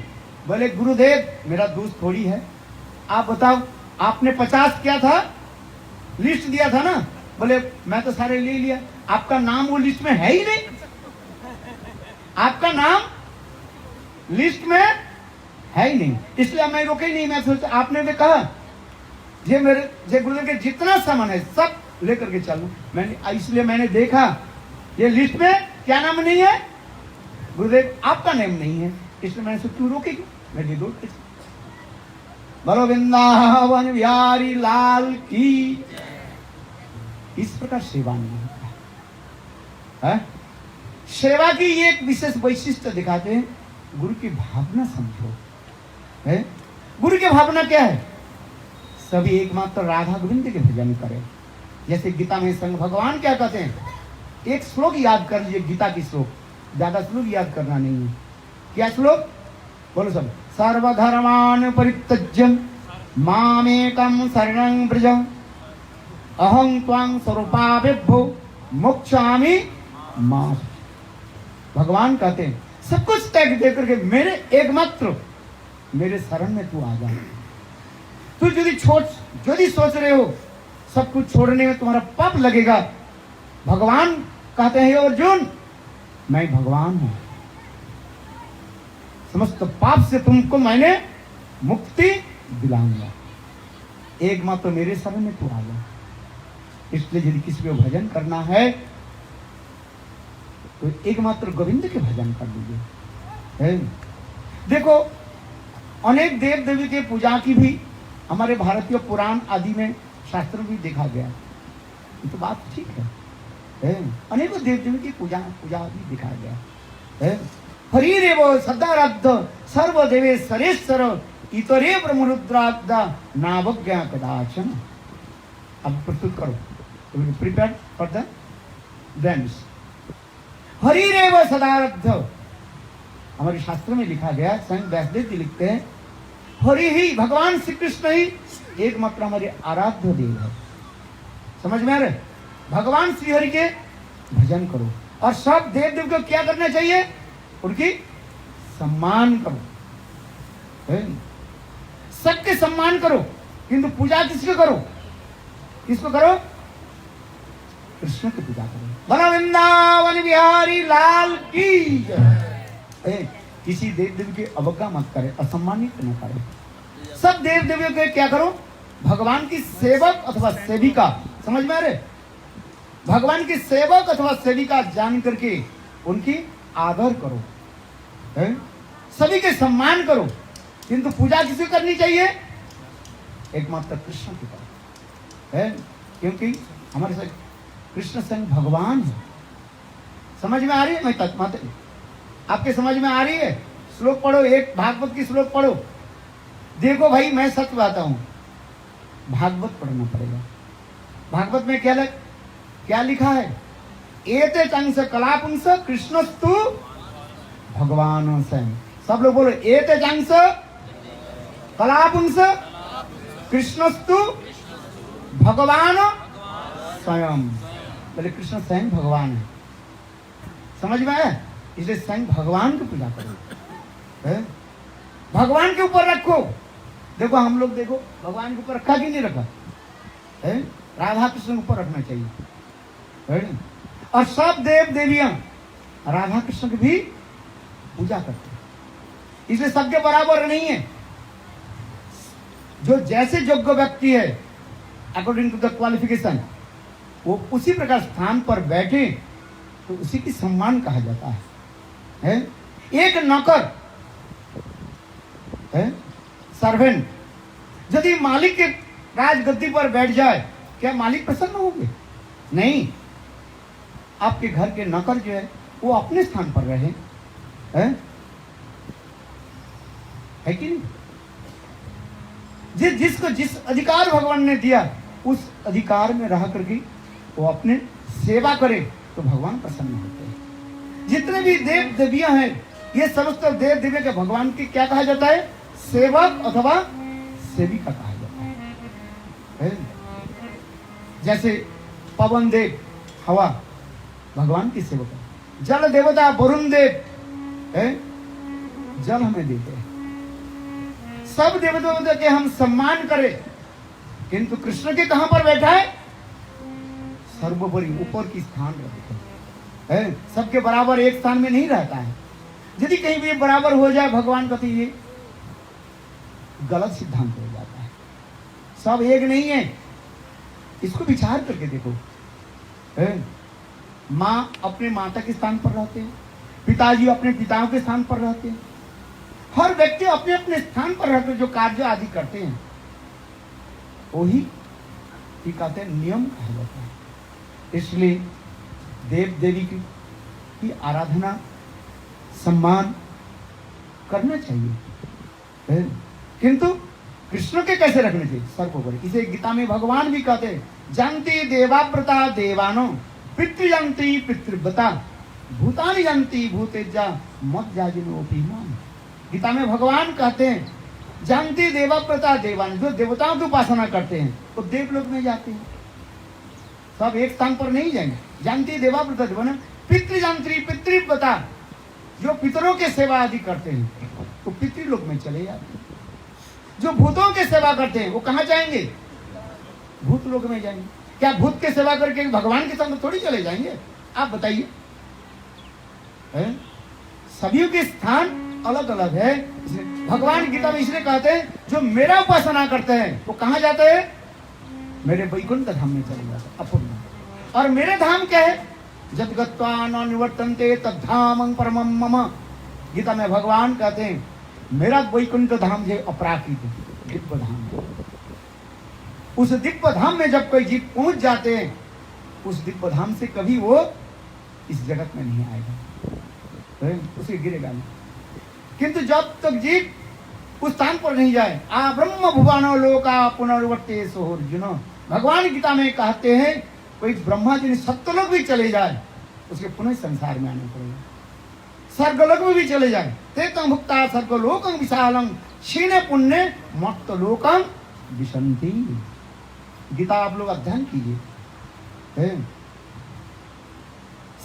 Speaker 1: बोले गुरुदेव मेरा दोस्त थोड़ी है, आप बताओ, आपने 50 क्या था, लिस्ट दिया था ना? बोले मैं तो सारे ले लिया, आपका नाम वो लिस्ट में है ही नहीं, आपका नाम लिस्ट में है ही नहीं, इसलिए मैं रोके ही नहीं। मैं सोचा आपने भी कहा ये मेरे जे गुरुदेव के जितना सामान है सब लेकर के चलो, मैंने इसलिए मैंने देखा ये लिस्ट में क्या नाम नहीं है, गुरुदेव आपका नाम नहीं है, इसलिए मैंने सोचा क्यों रोकेगी, मैं दे दो। बोलो वृंदावन बिहारी लाल की। इस प्रकार सेवा नहीं होता है। सेवा की एक विशेष वैशिष्ट्य दिखाते हैं, गुरु की भावना समझो है। गुरु की भावना क्या है? सभी एकमात्र राधा गोविंद के भजन करें। जैसे गीता में संग भगवान क्या कहते हैं, एक श्लोक याद कर लीजिए, गीता की श्लोक, ज्यादा श्लोक याद करना नहीं है। क्या श्लोक बोलो सब? सर्वधर्मान परित्यज्य मामेकं शरणं व्रज अहं त्वां स्वरूपाभिभो मोक्षामि मां। भगवान कहते हैं सब कुछ त्याग दे करके मेरे एकमात्र मेरे शरण में तू आ जा। तू यदि सोच रहे हो सब कुछ छोड़ने में तुम्हारा पाप लगेगा, भगवान कहते हैं अर्जुन मैं भगवान हूं, समस्त पाप से तुमको मैंने मुक्ति दिलाऊंगा, एकमात्र मेरे शरण में तू आ जा। इसलिए यदि किसी को भजन करना है तो एकमात्र गोविंद के भजन कर लीजिए। देखो अनेक देव देवी के पूजा की भी हमारे भारतीय पुराण आदि में शास्त्र में भी देखा गया, ये तो बात ठीक है। अनेकों देव देवी की पूजा भी दिखाया गया है। हरि रेव सदाराध्य सर्वदेवे सरेश्वर इतरे ब्रह्मरुद्राब्दा नावज्ञा कदाचन। अब प्रस्तुत करो, prepare for the dance. Hari रेव सदाराध्य, हमारे शास्त्र में लिखा गया, स्वयं व्यासदेव जी लिखते हैं हरि ही, भगवान श्री कृष्ण ही एकमात्र हमारे आराध्य देव है। समझ में आ रहे? भगवान श्री हरि के भजन करो और सब देव देव को क्या करना चाहिए? उनकी सम्मान करो, सबके सम्मान करो, किंतु पूजा किसको करो? किसको करो? कृष्ण की पूजा करो। बोलो वृंदावन बिहारी लाल की जय। किसी देव देवी की अवज्ञा मत करे, असम्मानित न करे। सब देव देवियों के क्या करो? भगवान की सेवक अथवा सेविका। समझ में आ रहे? भगवान के सेवक अथवा सेविका जान करके उनकी आदर करो, है? सभी के सम्मान करो, किंतु पूजा किसे करनी चाहिए? एकमात्र कृष्ण की तरफ, है? क्योंकि हमारे साथ कृष्ण स्वयं भगवान है। समझ में आ रही है? मैं तत्मात आपके समझ में आ रही है? श्लोक पढ़ो, एक भागवत की श्लोक पढ़ो। देखो भाई, मैं सच बताता हूं, भागवत पढ़ना पड़ेगा। भागवत में क्या लिखा है? एते चंस कलापुंस कृष्णस्तु भगवान स्वयं। सब लोग बोलो, एते चंस कलापुंस कृष्णस्तु भगवान स्वयं। बोले कृष्ण स्वयं भगवान है। समझ में आया? इसलिए स्वयं भगवान की पूजा करो, है? भगवान के ऊपर रखो। देखो हम लोग, देखो भगवान के ऊपर रखा कि नहीं रखा है? राधा कृष्ण के ऊपर रखना चाहिए, है? और सब देव देवियां राधा कृष्ण की भी पूजा करते हैं, इसलिए सबके बराबर नहीं है। जो जैसे योग्य व्यक्ति है अकॉर्डिंग टू द क्वालिफिकेशन, वो उसी प्रकार स्थान पर बैठे तो उसी की सम्मान कहा जाता है? एक नौकर है, सर्वेंट, यदि मालिक के राजगद्दी पर बैठ जाए, क्या मालिक प्रसन्न होंगे? नहीं। आपके घर के नौकर जो है वो अपने स्थान पर रहे, है कि नहीं? जिसको जिस अधिकार भगवान ने दिया उस अधिकार में रह करके वो अपने सेवा करे तो भगवान प्रसन्न होते हैं। जितने भी देव देवियां हैं, ये समस्त देव देवियों के भगवान की क्या कहा जाता है? सेवक अथवा सेविका कहा जाता है? जैसे पवन देव, हवा भगवान की सेवक है। जल देवता वरुण देव, जल हमें देते हैं। सब देवताओं के हम सम्मान करें, किंतु कृष्ण के कहां पर बैठा है? सर्वोपरि ऊपर की स्थान रखते हैं, सबके बराबर एक स्थान में नहीं रहता है। यदि कहीं भी बराबर हो जाए, भगवान कहते ये गलत सिद्धांत हो जाता है। सब एक नहीं है, इसको विचार करके देखो। माँ अपने माता के स्थान पर रहते हैं, पिताजी अपने पिताओं के स्थान पर रहते हैं, हर व्यक्ति अपने अपने स्थान पर रहकर जो कार्य आदि करते हैं वही कहते हैं नियम कहा जाता है। इसलिए देव देवी की आराधना सम्मान करना चाहिए, किंतु कृष्ण के कैसे रखने चाहिए? सर्वोपरि। इसे गीता में भगवान भी कहते हैं, जानती देवाव्रता देवानो पितृजंती पितृव्रता भूतानि जंती भूतेजा मत जाजिनोपि मान। गीता में भगवान कहते हैं, जानती देवाव्रता देवान, जो देवताओं की उपासना करते हैं तो देवलोक में जाते हैं। सब एक स्थान पर नहीं जाएंगे। जानती देवाव्रता देवान पितृजंत्री पितृव्रता, जो पितरों के सेवा आदि करते हैं तो पितृलोक में चले जाते हैं। जो भूतों के सेवा करते हैं वो कहाँ जाएंगे? भूत लोक में जाएंगे। क्या भूत के सेवा करके भगवान के संग थोड़ी चले जाएंगे? आप बताइए। सभी के स्थान अलग अलग है। भगवान गीता में इसलिए कहते हैं, जो मेरा उपासना करते हैं वो कहाँ जाते हैं? मेरे वैकुंठ धाम में चले जाते हैं, अपूर्ण। और मेरे धाम क्या है? जद गत्वा न निवर्तन्ते तद्धामं परमं मम। गीता में भगवान कहते हैं, मेरा वैकुंठ धाम है अपराकृत दिव्य धाम। उस दिव्य धाम में जब कोई जीव पहुंच जाते हैं, उस दिव्य धाम से कभी वो इस जगत में नहीं आएगा, उसे गिरेगा नहीं। किंतु जब तक जीव उस स्थान पर नहीं जाए, आ ब्रह्म भुवनो लोका पुनर्वर्ते सोर्जुन। भगवान गीता में कहते हैं, कोई ब्रह्मा जी सत्यलोक भी चले जाए उसके पुनः संसार में आना पड़ेगा। स्वर्गलोक में भी चले जाए, तेतम भुक्ता स्वर्गलोकं विशालं क्षीणे पुण्य मत्त लोकं विशन्ति। गीता आप लोग अध्ययन कीजिए।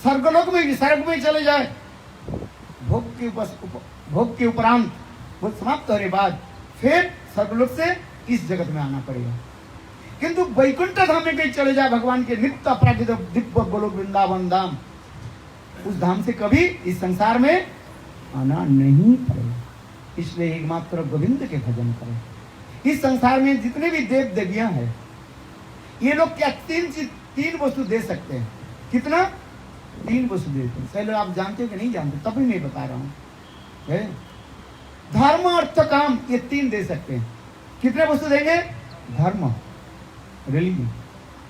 Speaker 1: स्वर्गलोक में, स्वर्ग में चले जाए, भोग के उपरांत वो समाप्त होने बाद फिर स्वर्गलोक से इस जगत में आना पड़ेगा। किंतु वैकुंठ धाम में कहीं चले जाए, भगवान के नित्य अपराजित दिव्य गोलोक वृंदावन धाम, उस धाम से कभी इस संसार में आना नहीं पड़ेगा। इसलिए एकमात्र गोविंद के भजन करें। इस संसार में जितने भी देव देवियां हैं, ये लोग क्या 3 वस्तु दे सकते हैं। कितना? 3 वस्तु देते हैं। पहले आप जानते हो कि नहीं जानते, तभी मैं बता रहा हूँ। धर्म अर्थ काम, ये 3 दे सकते हैं। कितने वस्तु देंगे? धर्म, रिलीजन,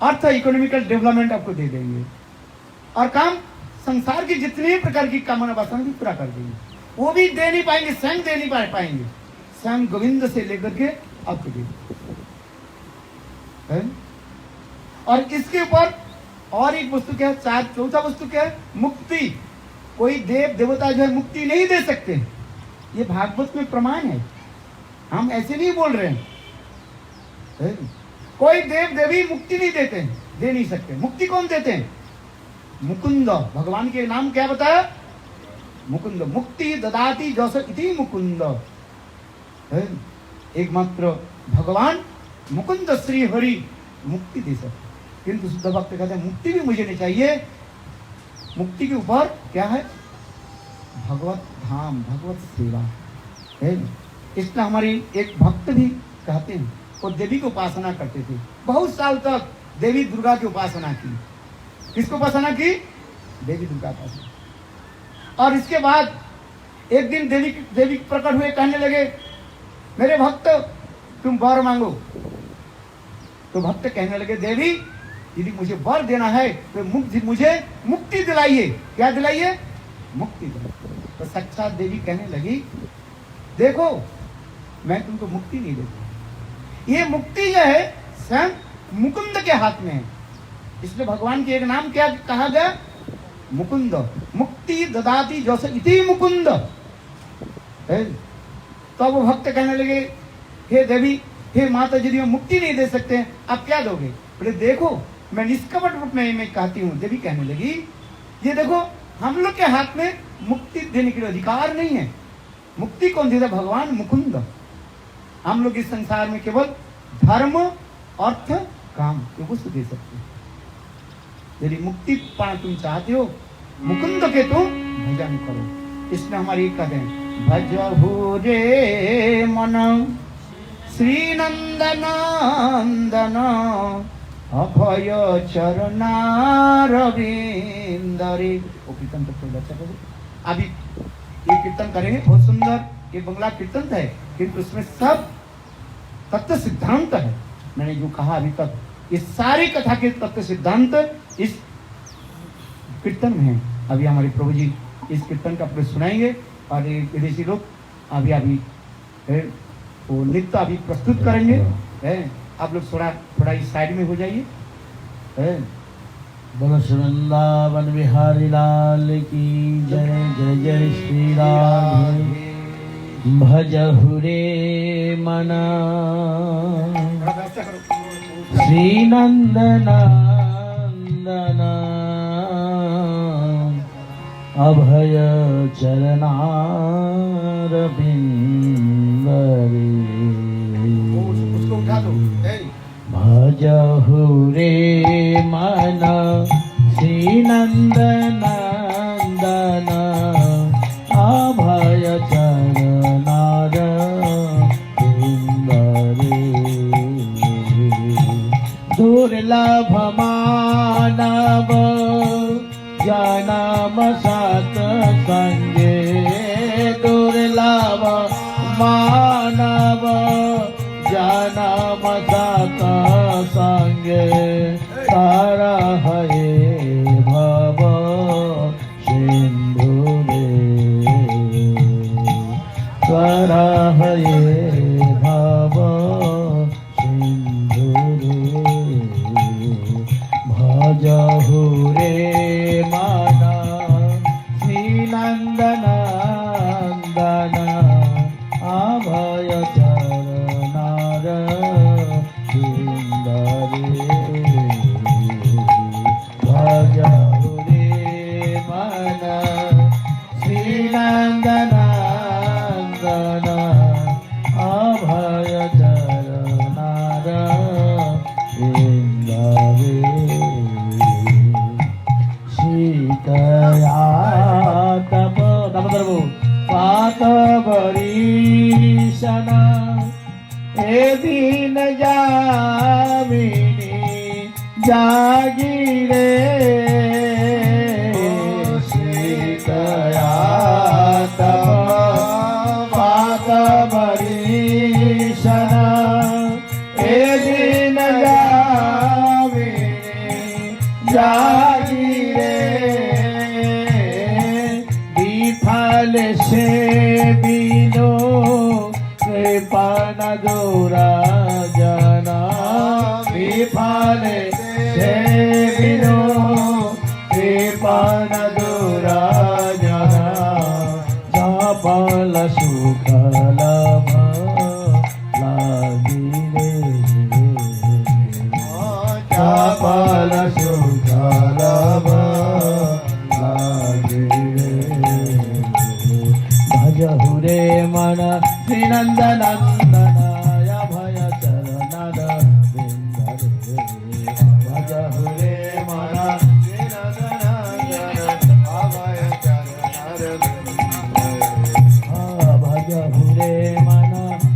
Speaker 1: अर्थ इकोनॉमिकल डेवलपमेंट आपको दे देंगे, और काम संसार की जितनी प्रकार की कामना वासना भी पूरा कर देंगे। वो भी दे नहीं पाएंगे, स्वयं दे नहीं पाएंगे, स्वयं गोविंद से लेकर के आपको दे देंगे। और इसके ऊपर और एक वस्तु क्या है? चौथा वस्तु क्या है? मुक्ति। कोई देव देवता जो है मुक्ति नहीं दे सकते, ये भागवत में प्रमाण है, हम ऐसे नहीं बोल रहे हैं। कोई देव देवी मुक्ति नहीं देते, दे नहीं सकते। मुक्ति कौन देते हैं? मुकुंद। भगवान के नाम क्या बताया? मुकुंद। मुक्ति ददाति जस इति मुकुंद। एकमात्र भगवान मुकुंद श्री हरि मुक्ति दे सकते, किंतु शुद्ध भक्त कहते हैं मुक्ति भी मुझे नहीं चाहिए। मुक्ति के ऊपर क्या है? भगवत धाम, भगवत सेवा है। इसलिए हमारी एक भक्त भी कहते हैं, वो देवी की उपासना करते थे, बहुत साल तक देवी दुर्गा की उपासना की। किसको उपासना की? देवी दुर्गा की उपासना। और इसके बाद एक दिन देवी प्रकट हुए, कहने लगे मेरे भक्त तुम वर मांगो। तो भक्त कहने लगे देवी यदि मुझे वर देना है तो मुझे मुक्ति दिलाइए। क्या दिलाइए? मुक्ति दिलाइए। तो साक्षात देवी कहने लगी देखो मैं तुमको मुक्ति नहीं देती, ये मुक्ति जो है स्वयं मुकुंद के हाथ में है। इसलिए भगवान के एक नाम क्या कहा गया? मुकुंद। मुक्ति ददाति जैसे इति मुकुंद। तो वो भक्त कहने लगे हे देवी, हे माता, यदि हम मुक्ति नहीं दे सकते आप क्या दोगे? बोले देखो मैं निष्कपट रूप में मैं कहती हूँ। देवी कहने लगी ये देखो हम लोग के हाथ में मुक्ति देने के लिए अधिकार नहीं है। मुक्ति कौन देता? भगवान मुकुंद। हम लोग इस संसार में केवल धर्म अर्थ काम ये वस्तु दे सकते हैं। यदि मुक्ति पाना तुम चाहते हो मुकुंद के तुम भजन करो। इसमें हमारी कहते हैं भजहु रे मन श्री नंदन अभय चरणारविंद रे। वो कीर्तन तो थोड़ा अच्छा करो। अभी ये कीर्तन करेंगे, बहुत सुंदर ये बंगला कीर्तन है, किंतु उसमें सब तत्व सिद्धांत है। मैंने जो कहा अभी तक ये सारी कथा के तत्व सिद्धांत इस कीर्तन में है। अभी हमारे प्रभु जी इस कीर्तन का प्रयोग सुनाएंगे और ये विदेशी लोग अभी वो नृत्य अभी प्रस्तुत करेंगे। आप लोग थोड़ा इस साइड में हो जाइए।
Speaker 2: बोलो वृंदावन बिहारी लाल की जय। जय जय श्री राधे। भजहु रे मना श्री नंदन अभय चरणारविंद रे। भजहु रे मन श्री नंदन अभय चरणारविंद रे। दुर्लभ मानव जनम सत संगे। दुर्लभ मानव जनम सत संगे। तरह भव सिंधु रे। तरह भव सिंधु रे। भजहु रे मन श्री नंदन अभय चरणारविंद रे। भजहु रे मन श्री नंदन अभय चरणारविंद रे। शीतया तप पात बरीशन ए दीन जामिनी जागी से बिनो कृपा न दूरा जना विफल से बिनो कृपा न दूरा जना चपल सुख लभ लागिरे चपल सुख लभ भजहु रे मन श्री नंदनंदनाय भय चरणद बिंदरे भजहु रे मन श्री नंदनंदन अभय चरणद भजहु रे मन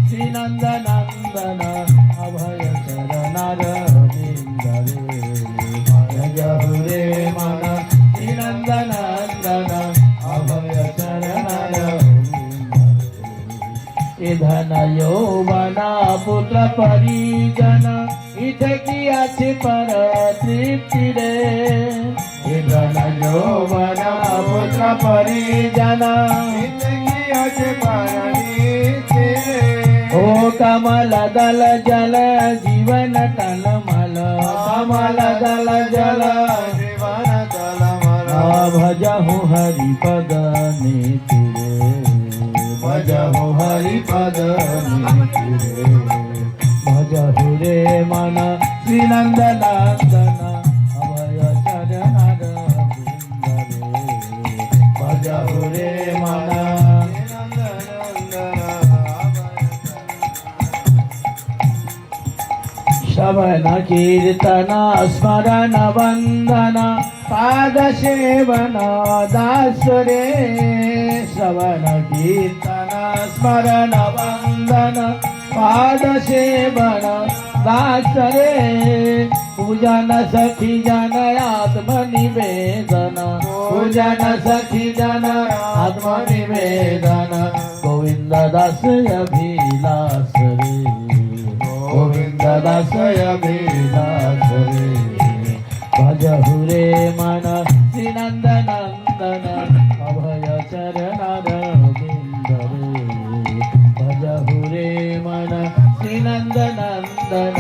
Speaker 2: श्री नंदनंदन अभय चरणद बिंदरे भजहु रे मन श्री नंदनंदन अभय चरणद धन यौवना पुत्र परिजन इत की अच्छी पर तृप्ति रे धन यौवना पुत्र परिजन इत की अच्छी पर तृप्ति रे ओ कमल दल जल जीवन तलमल कमल दल जल जीवन तलमल भजहु हरि पद नीति भजहु हरि पद नीति भजहु रे मन श्री नंदनंदन अभय चरणद बिंदरे भजहु रे मन श्रवण कीर्तन स्मरण वंदन पाद सेवन दास रे श्रवण कीर्तन स्मरण वंदन पाद सेवन दास रे पूजन सखी जन आत्म निवेदन पूजन सखी जन आत्म निवेदन गोविंद दास अभिलाष रे गोविंद दास अभिलाष रे भजहु रे मन श्री नंदनंदन अभय चरणद बिंदरे भजहु रे मन श्री नंदनंदन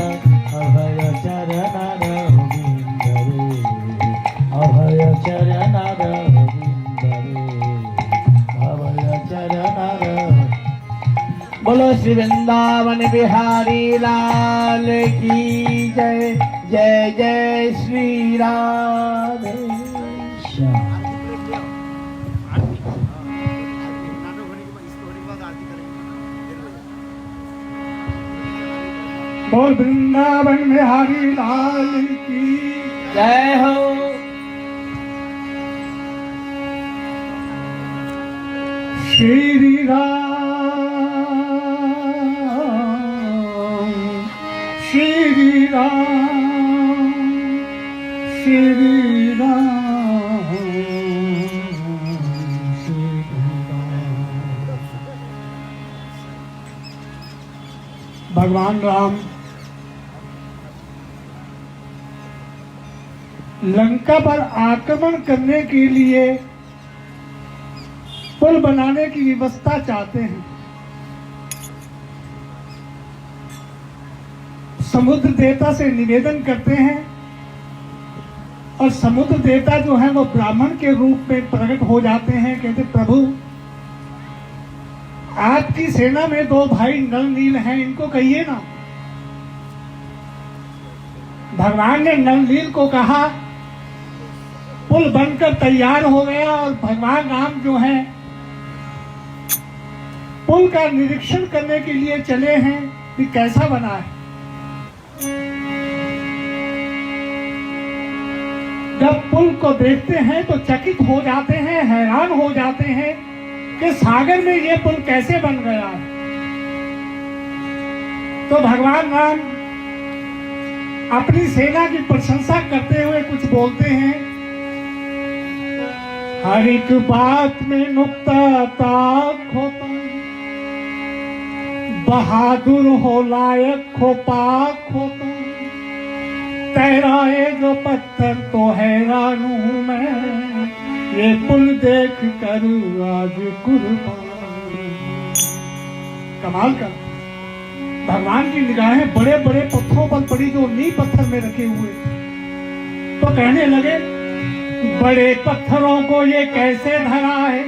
Speaker 2: अभय चरणद बिंदरे अभय चरणद बिंदरे अभय चरणद बोलो श्री वृंदावन बिहारी लाल की जय जय जय श्री राधे श्याम।
Speaker 1: बोल वृंदावन बिहारी लाल की
Speaker 2: जय हो।
Speaker 1: श्री राम श्री राम श्री राम श्री राम। भगवान राम लंका पर आक्रमण करने के लिए पुल बनाने की व्यवस्था चाहते हैं। समुद्र देवता से निवेदन करते हैं और समुद्र देवता जो है वो ब्राह्मण के रूप में प्रकट हो जाते हैं। कहते प्रभु आपकी सेना में दो भाई नल नील हैं, इनको कहिए ना। भगवान ने नल नील को कहा, पुल बनकर तैयार हो गया और भगवान राम जो है पुल का निरीक्षण करने के लिए चले हैं कि कैसा बना है। जब पुल को देखते हैं तो चकित हो जाते हैं, हैरान हो जाते हैं कि सागर में ये पुल कैसे बन गया है। तो भगवान राम अपनी सेना की प्रशंसा करते हुए कुछ बोलते हैं। हर एक बात में नुक्ता ताक हो तुम, बहादुर हो लायक हो पाक हो तुम, तैराए जो पत्थर तो हैरान हूं मैं,
Speaker 3: ये पुल देख कर आज कुर्बान। कमाल का, भगवान की निगाहें बड़े बड़े पत्थरों पर पड़ी जो नींव पत्थर में रखे हुए, तो कहने लगे बड़े पत्थरों को ये कैसे धरा है,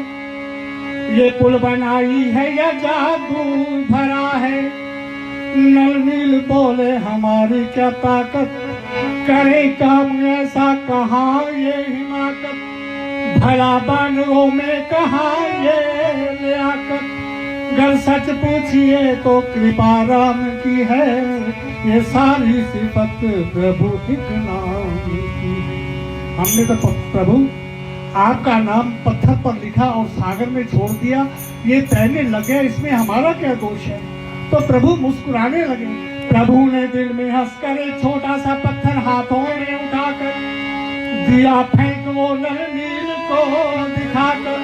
Speaker 3: ये पुल बनाई है या जादू भरा है। नल नील बोले हमारी क्या ताकत, करे काम ऐसा कहाँ ये हिमाकत, भला बानरों में कहाँ ये लियाकत। अगर सच पूछिए तो कृपा राम की है, ये सारी सिफत प्रभु एक नाम की है। हमने तो प्रभु आपका नाम पत्थर पर लिखा और सागर में छोड़ दिया, ये तैरने लगे, इसमें हमारा क्या दोष है। तो प्रभु मुस्कुराने लगे। प्रभु ने दिल में हंसकर एक छोटा सा पत्थर हाथों में उठाकर दिया फेंक, वो नलनील को दिखाकर,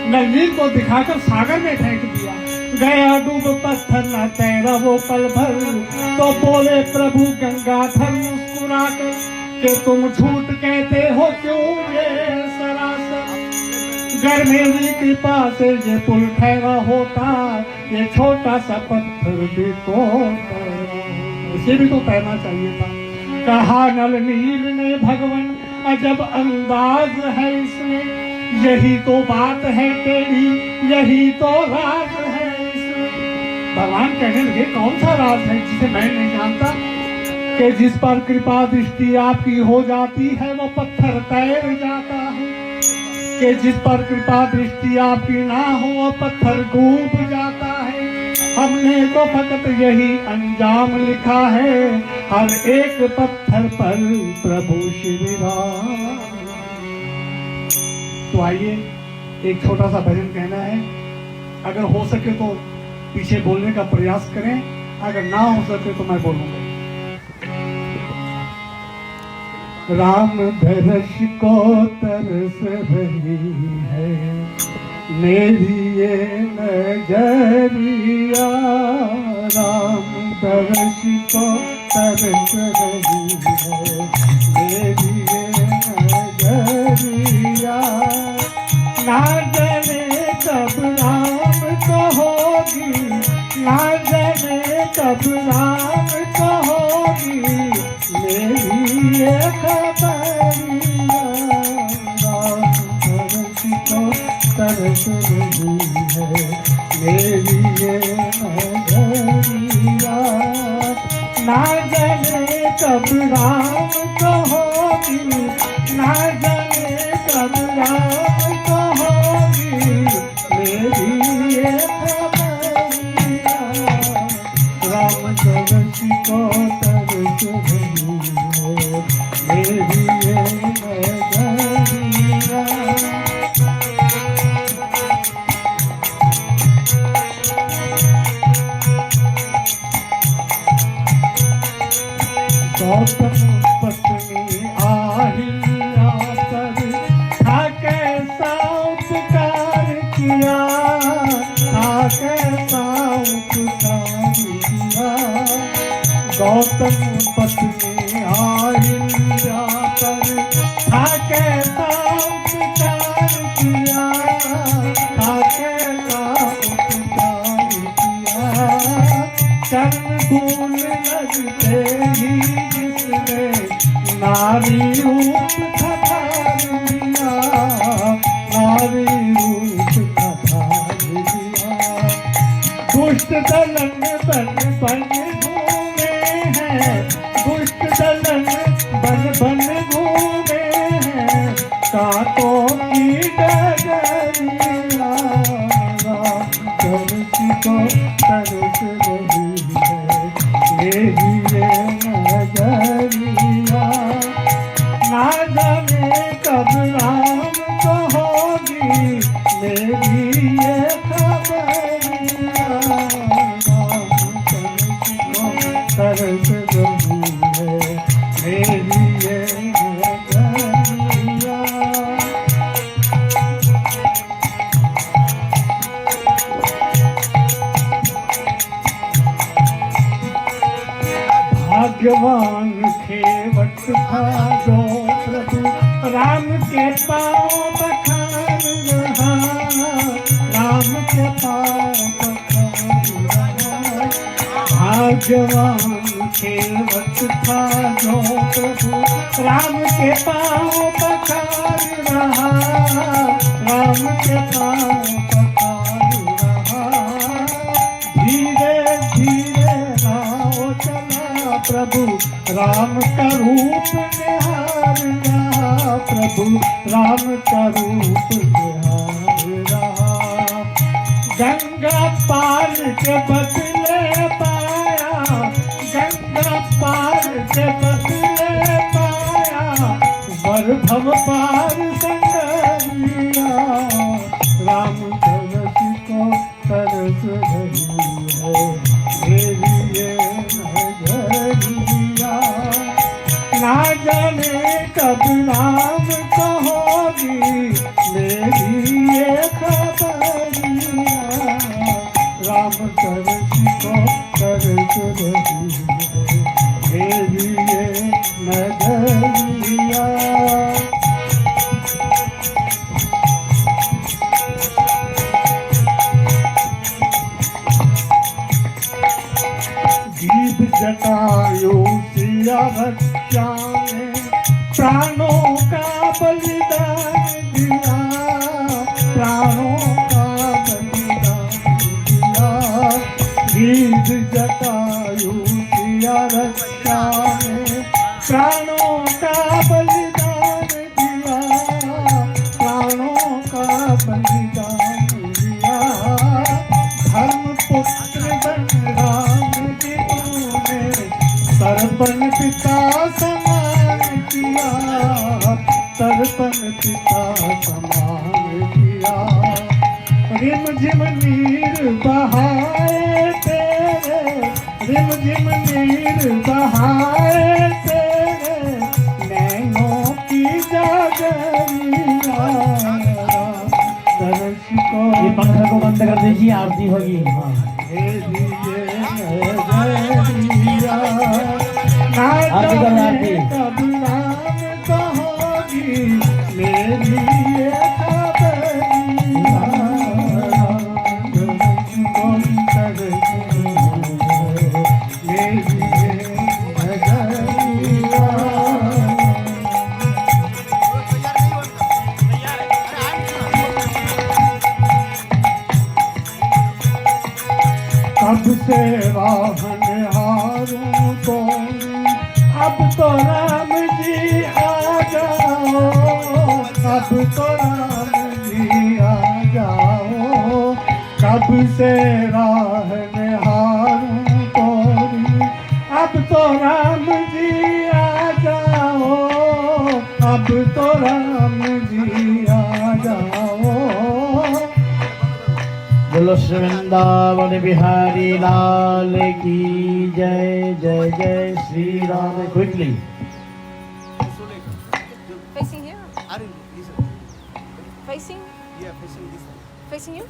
Speaker 3: नलनील को दिखाकर सागर में फेंक दिया। गया डूब पत्थर न तैरा वो पल भर, तो बोले प्रभु गंगाधर मुस्कुराकर कि तुम झूठ कहते हो क्यों ये सरासर, घर मेरी कृपा से ये पुल ठहरा होता, ये छोटा सा पत्थर भी तो इसे भी तो तैरना चाहिए था। कहा नल नील ने भगवान अजब अंदाज है इसमें, यही तो बात है तेरी, यही तो राज है इसमें। भगवान कहने लगे कौन सा राज है जिसे मैं नहीं जानता, कि जिस पर कृपा दृष्टि आपकी हो जाती है वो पत्थर तैर जाता है, कि जिस पर कृपा दृष्टि आपकी ना हो वो पत्थर डूब जाता है। हमने तो फकत यही अंजाम लिखा है, हर एक पत्थर पर प्रभु श्री राम। तो आइए एक छोटा सा भजन कहना है, अगर हो सके तो पीछे बोलने का प्रयास करें, अगर ना हो सके तो मैं बोलूंगा। राम दर्श को तरस रही है मेरी ये नजरिया, राम दर्श को तरस रही है मेरी ये नजरिया। ना जाने कब राम को होगी, ना जाने कब राम को होगी मेरी ये खबरिया। राम दर्श को तरस रही है मेरी ये नजरिया। ना जाने कब राम को होगी, ना जाने कब राम को होगी मेरी ये खबरिया। राम दर्श को तरस रही है मेरी ये नजरिया। गौतम पत्नी आहिल्या पर था कैसा उपकार किया, था कैसा उपकार किया। गौतम पत्नी आहिल्या पर था कैसा उपकार किया, था कैसा उपकार किया। चरण धूल लगते ही जिसने नारी रूप धार लिया, नारी रूप धार लिया। दुष्ट दलन बन बन घूमे हैं, दुष्ट दलन बन बन घूमे हैं, कांटों की डगरिया। राम दर्श को तरस रही है मेरी ये नजरिया। ना जाने कब राम को होगी मेरी ये खबरिया। राम दर्श को तरस रही है मेरी ये नजरिया। भाग्यवान खेवट था जो प्रभु राम के पाँव बखाने राम के पाँव पखार रहा। भाग्यवान खेलवत था जो प्रभु राम के पाँव पखार रहा। राम के पाँव पखार रहा। धीरे धीरे नाव चला प्रभु राम का रूप निहार रहा। प्रभु राम का रूप निहार रहा। गंगा पार के बदले पाया। गंगा पार के बदले पाया। वर भव पार संगरिया। राम तरस को तरस रही है मेरी ये नगरिया। ना जाने कब नाम कहोगी मेरी ये खबरिया। राम तरस को तरस रही है मेरी ये नगरिया। जीव जटायु सिया रक्षा ने प्राणों का बलिदान दिया। प्राणों का बलिदान दिया। जीव जटायु सिया रक्षा ने प्राणों का बलिदान दिया। प्राणों का बलिदान दिया। धर्म पुत्र बन राम जी तूने तर्पण पिता समान किया। तर्पण पिता समान किया। रिम झिम नीर बहाए तेरे। रिम झिम नीर बहाए तेरे नैनों की जागरिया। तरस को
Speaker 2: ये पंखा को बंद कर दीजिए, आरती होगी। हाँ आरती कर आरती।
Speaker 3: कब नाम कहोगी मेरी ये खबरिया। मेरी ये नगरिया। कब से वाहन हारूं तो अब तो राम जी आ जाओ। अब तो राम जी आ जाओ। कब से राह निहारूं तो अब तो राम जी आ जाओ। अब तो राम जी आ जाओ।
Speaker 2: बोलो श्री वृंदावन बिहारी लाल की जय। जय जय Shri Ram. Quickly
Speaker 4: Facing here? Facing? Facing you?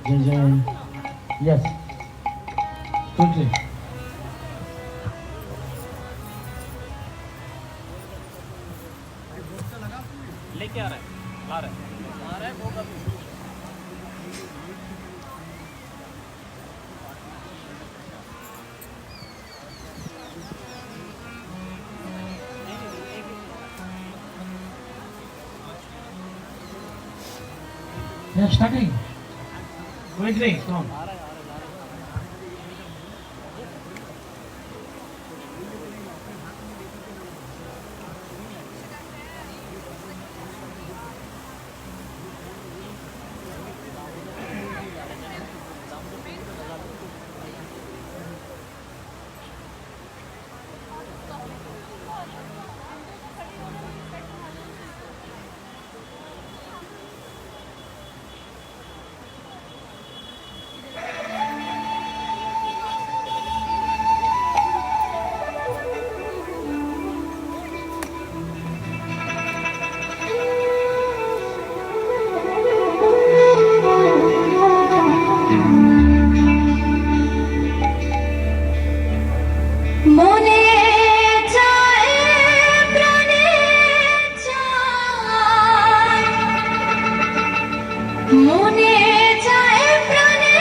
Speaker 2: जय जय। Yes quickly.
Speaker 5: लेके आ रहा है, ला रहा है, वो कभी
Speaker 2: Yeah, starting. Quickly, come.
Speaker 6: মনে চায় প্রাণে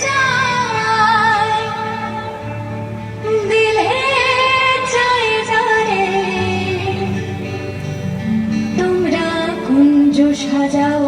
Speaker 6: চায় দিলে চায় জানে তোমরা কুঞ্জ সাজাও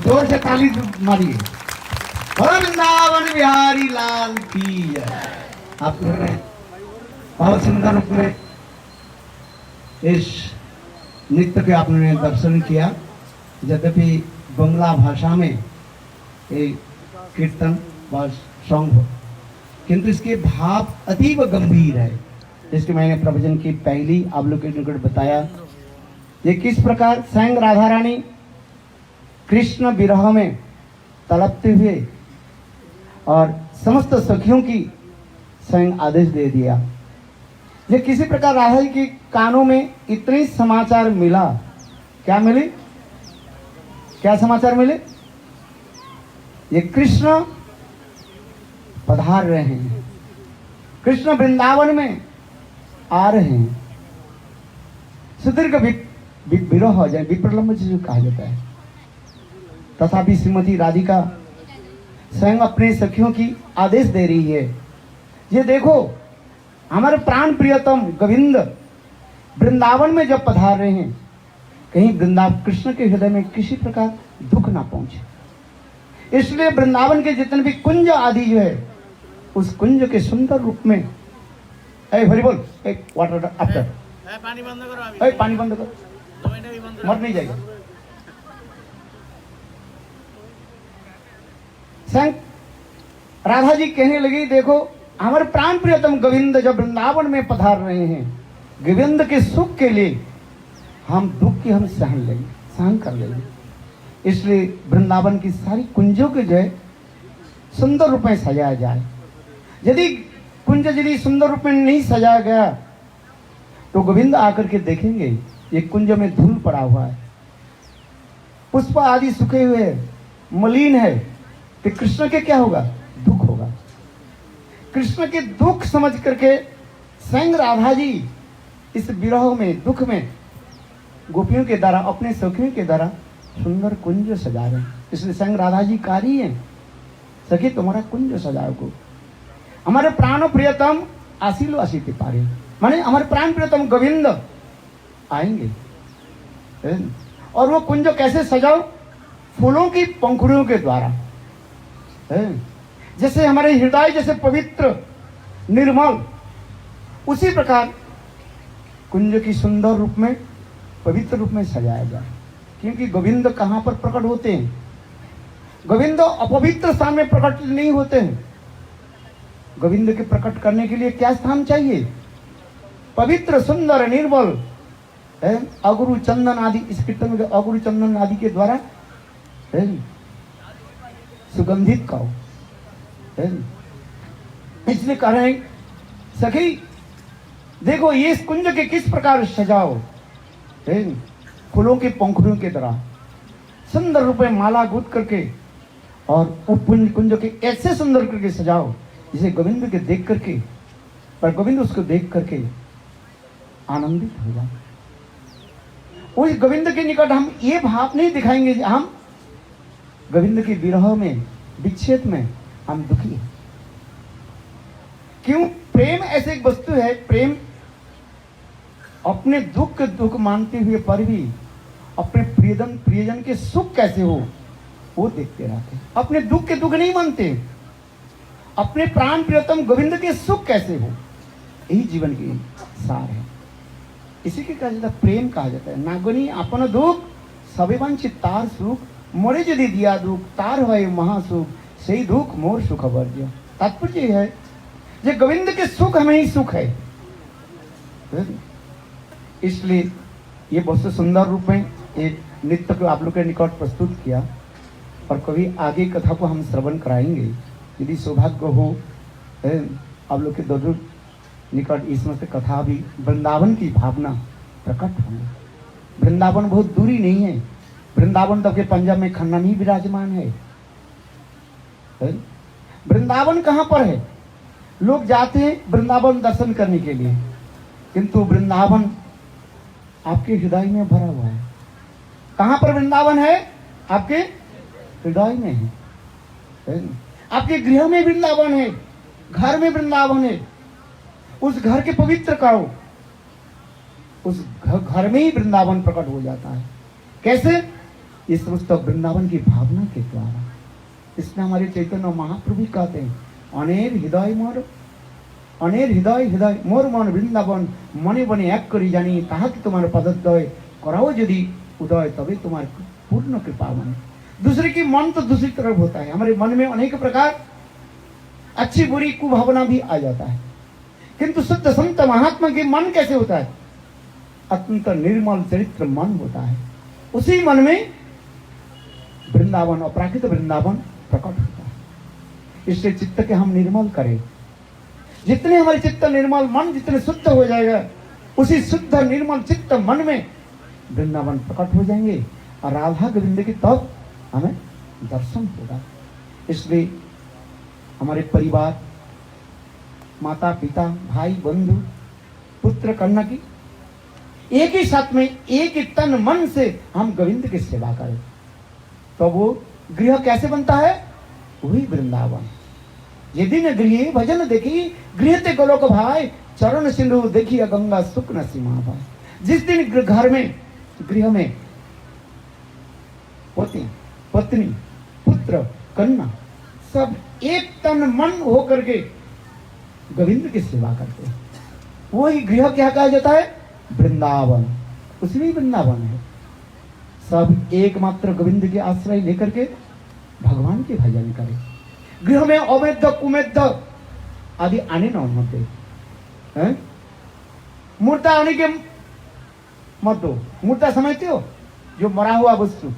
Speaker 1: जोर से ताली मारिए। वृंदावन बिहारी लाल की जय। आप लोगों ने बहुत सुंदर रूप में इस नृत्य के आपने दर्शन किया। यद्यपि बंगला भाषा में एक कीर्तन व सॉन्ग हो, किंतु इसके भाव अतीव गंभीर है। जिसकी मैंने प्रवचन की पहली आप लोग के निकट बताया, ये किस प्रकार स्वयं राधा रानी कृष्ण विरह में तड़पते हुए और समस्त सखियों की स्वयं आदेश दे दिया। ये किसी प्रकार राधा जी के कानों में इतने समाचार मिला, क्या मिले, क्या समाचार मिले? ये कृष्ण पधार रहे हैं, कृष्ण वृंदावन में आ रहे हैं। सुदीर्घ विरह हो जाए, विप्रलंब जो कहा जाता है। तथापि श्रीमती राधिका स्वयं अपने सखियों की आदेश दे रही है, ये देखो हमारे प्राण प्रियतम गोविंद वृंदावन में जब पधार रहे हैं, कहीं वृंदावन कृष्ण के हृदय में किसी प्रकार दुख ना पहुंचे। इसलिए वृंदावन के जितने भी कुंज आदि जो है, उस कुंज के सुंदर रूप में, हरि बोल, एक वाटर आफ्टर,
Speaker 2: पानी बंद करो अभी,
Speaker 1: पानी बंद करो, मर नहीं जाएगा। संग राधा जी कहने लगी, देखो हमारे प्राण प्रियतम गोविंद जब वृंदावन में पधार रहे हैं, गोविंद के सुख के लिए हम दुख की हम सहन कर लेंगे। इसलिए वृंदावन की सारी कुंजों के जो है सुंदर रूप में सजाया जाए। यदि कुंज यदि सुंदर रूप में नहीं सजाया गया तो गोविंद आकर के देखेंगे ये कुंज में धूल पड़ा हुआ है, पुष्प आदि सूखे हुए है, मलिन है, तो कृष्ण के क्या होगा? दुख होगा। कृष्ण के दुख समझ करके स्वयं राधा जी इस विरह में, दुख में गोपियों के द्वारा, अपने सखियों के द्वारा सुंदर कुंज सजा रहे हैं। इसलिए स्वयं राधा जी कारी है, सखी तुम्हारा कुंज सजाओ को। हमारे प्राण प्रियतम आसीलो आसीते पारे, माने हमारे प्राण प्रियतम गोविंद आएंगे। और वो कुंज कैसे सजाओ? फूलों की पंखुड़ियों के द्वारा। जैसे हमारे हृदय जैसे पवित्र निर्मल, उसी प्रकार कुंज की सुंदर रूप में, पवित्र रूप में सजाया जाए। क्योंकि गोविंद कहाँ पर प्रकट होते हैं? गोविंद अपवित्र स्थान में प्रकट नहीं होते हैं। गोविंद के प्रकट करने के लिए क्या स्थान चाहिए? पवित्र, सुंदर, निर्मल, अगुरु चंदन आदि, इस कीर्तन में अगुरु चंदन आदि के द्वारा सुगंधित कहो। इसलिए कह रहे हैं सखी देखो ये कुंज के किस प्रकार सजाओ, फूलों के पंखुड़ियों के तरह सुंदर रूप में माला गूंथ करके, और वो कुंज के ऐसे सुंदर करके सजाओ जिसे गोविंद के देख करके, पर गोविंद उसको देख करके आनंदित हो जाए। उस गोविंद के निकट हम ये भाव नहीं दिखाएंगे, हम गोविंद के विरह में, विच्छेद में हम दुखी हैं। क्यों? प्रेम ऐसे एक वस्तु है, प्रेम अपने दुख के दुख मानते हुए पर भी अपने प्रियजन के सुख कैसे हो वो देखते रहते हैं। अपने दुख के दुख नहीं मानते, अपने प्राण प्रियतम गोविंद के सुख कैसे हो, यही जीवन की सार है। इसी के कहा जाता है प्रेम कहा जाता है। नागनी अपन दुख सबे वांछित तार सुख, मोरे यदि दिया दुख तार है महासुख, सही दुख मोर सुख वर्ज्य। तात्पर्य है ये गोविंद के सुख हमें ही सुख है। इसलिए ये बहुत सुंदर रूप में एक नृत्य को आप लोग के निकट प्रस्तुत किया, और कभी आगे कथा को हम श्रवण कराएंगे यदि सौभाग्य हो। आप लोग के दोनों निकट इसमें से कथा भी वृंदावन की भावना प्रकट हो। वृंदावन बहुत दूरी नहीं है, वृंदावन तो आपके पंजाब में खन्ना में ही विराजमान है। वृंदावन कहाँ पर है? लोग जाते हैं वृंदावन दर्शन करने के लिए, किंतु वृंदावन आपके हृदय में भरा हुआ है। कहाँ पर वृंदावन है? आपके हृदय में है। आपके गृह में वृंदावन है, घर में वृंदावन है। उस घर के पवित्र करो, उस घर में ही वृंदावन प्रकट हो जाता है। कैसे? इस समस्त वृंदावन की भावना के द्वारा। इसमें हमारे चैतन्य महाप्रभु कहते हैं अनेर हृदय मोर, अनेर हृदय हृदय मोर मन वृंदावन, मने बने एक करी जानी ताहा कि तुम्हारे पदोदय कराओ यदि उदय तभी तुम्हारे पूर्ण कृपा बने। दूसरे की मन तो दूसरी तरफ होता है। हमारे मन में अनेक प्रकार अच्छी बुरी कुभावना भी आ जाता है, किंतु शुद्ध संत महात्मा के मन कैसे होता है? अत्यंत निर्मल चरित्र मन होता है। उसी मन में वृंदावन, अपराकृत वृंदावन प्रकट होता है। इसलिए चित्त के हम निर्मल करें। जितने हमारे चित्त निर्मल, मन जितने शुद्ध हो जाएगा, उसी शुद्ध निर्मल चित्त मन में वृंदावन प्रकट हो जाएंगे और राधा गोविंद की तब हमें दर्शन होगा। इसलिए हमारे परिवार, माता पिता, भाई बंधु, पुत्र कन्या की एक ही साथ में एक ही तन मन से हम गोविंद की सेवा करें, तो वो गृह कैसे बनता है? वही वृंदावन। यदि न गृह भजन देखी, गृह ते गोलोक भाई, चरण सिंधु देखिए गंगा सुख न सीमा भाई। जिस दिन घर में, गृह में पति, पत्नी, पुत्र, कन्या सब एक तन मन होकर के गोविंद की सेवा करते हैं, वही गृह क्या कहा जाता है? वृंदावन। उसमें वृंदावन है। सब एकमात्र गोविंद के आश्रय लेकर के भगवान के भजन करें। गृह में अवैध कुमैध आदि आने न होते हैं। मूर्ता आने के मत दो। मूर्ता समझते हो? जो मरा हुआ वस्तु।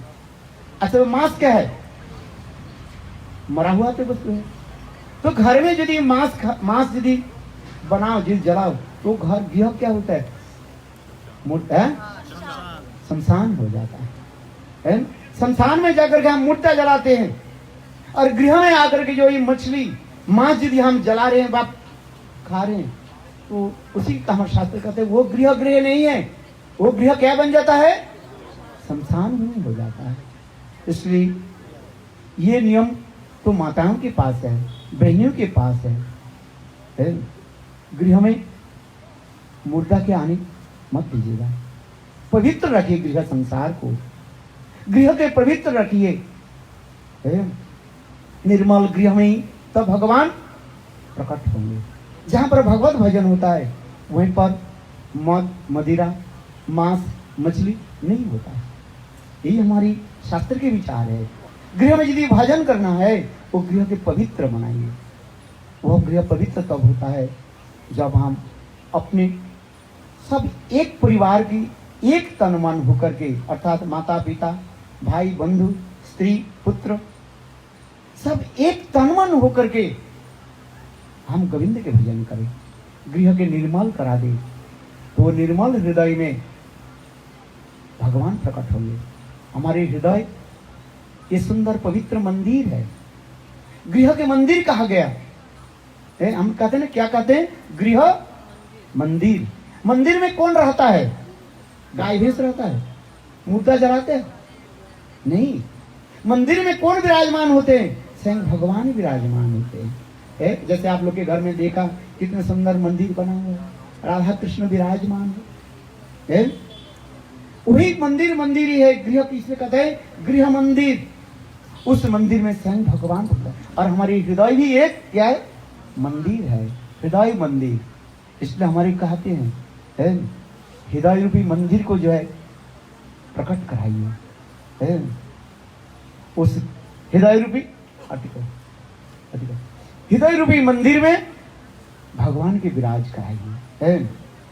Speaker 1: अच्छा, मांस क्या है? मरा हुआ तो वस्तु है। तो घर में यदि मांस यदि बनाओ, यदि जलाओ, तो घर गृह क्या होता है? मूर्ता शमशान हो जाता है। शमशान में जाकर के हम मूर्ता जलाते हैं, और गृह में आकर के जो ये मछली मांस यदि हम जला रहे हैं, बाप खा रहे हैं, तो उसी का हम शास्त्र कहते हैं वो गृह नहीं है। वो गृह क्या बन जाता है? शमशान में हो जाता है। इसलिए ये नियम तो माताओं के पास है, बहनियों के पास है। गृह में मुर्दा के आने मत दीजिएगा। पवित्र रखिए गृह संसार को, गृह के पवित्र रखिए। निर्मल गृह में ही तब भगवान प्रकट होंगे। जहां पर भगवत भजन होता है वहीं पर मद, मदिरा, मांस, मछली नहीं होता है। यही हमारी शास्त्र के विचार है। गृह में यदि भजन करना है, वो गृह के पवित्र बनाइए। वह गृह पवित्र तब होता है जब हम अपने सब एक परिवार की एक तन मन होकर के, अर्थात माता पिता, भाई बंधु, स्त्री पुत्र, सब एक तन मन होकर के हम गोविंद के भजन करें, गृह के निर्मल करा दे। तो निर्मल हृदय में भगवान प्रकट होंगे। हमारे हृदय ये सुंदर पवित्र मंदिर है। गृह के मंदिर कहा गया है। हम कहते हैं ना, क्या कहते हैं? गृह मंदिर। मंदिर में कौन रहता है? गाय भैंस रहता है? मूर्ता जलाते हैं? नहीं। मंदिर में कौन विराजमान होते हैं? स्वयं भगवान विराजमान होते हैं। जैसे आप लोग के घर में देखा कितने सुंदर मंदिर बना हुआ है, राधा कृष्ण विराजमान है। वही मंदिर ही है। गृह किसे कहते हैं? गृह मंदिर। उस मंदिर में स्वयं भगवान होता है। और हमारी हृदय भी एक क्या है? मंदिर है, हृदय मंदिर। इसलिए हमारे कहते हैं हृदय रूपी मंदिर को जो है प्रकट कराइए। उस हृदय रूपी हृदय रूपी मंदिर में भगवान के विराज कराइए।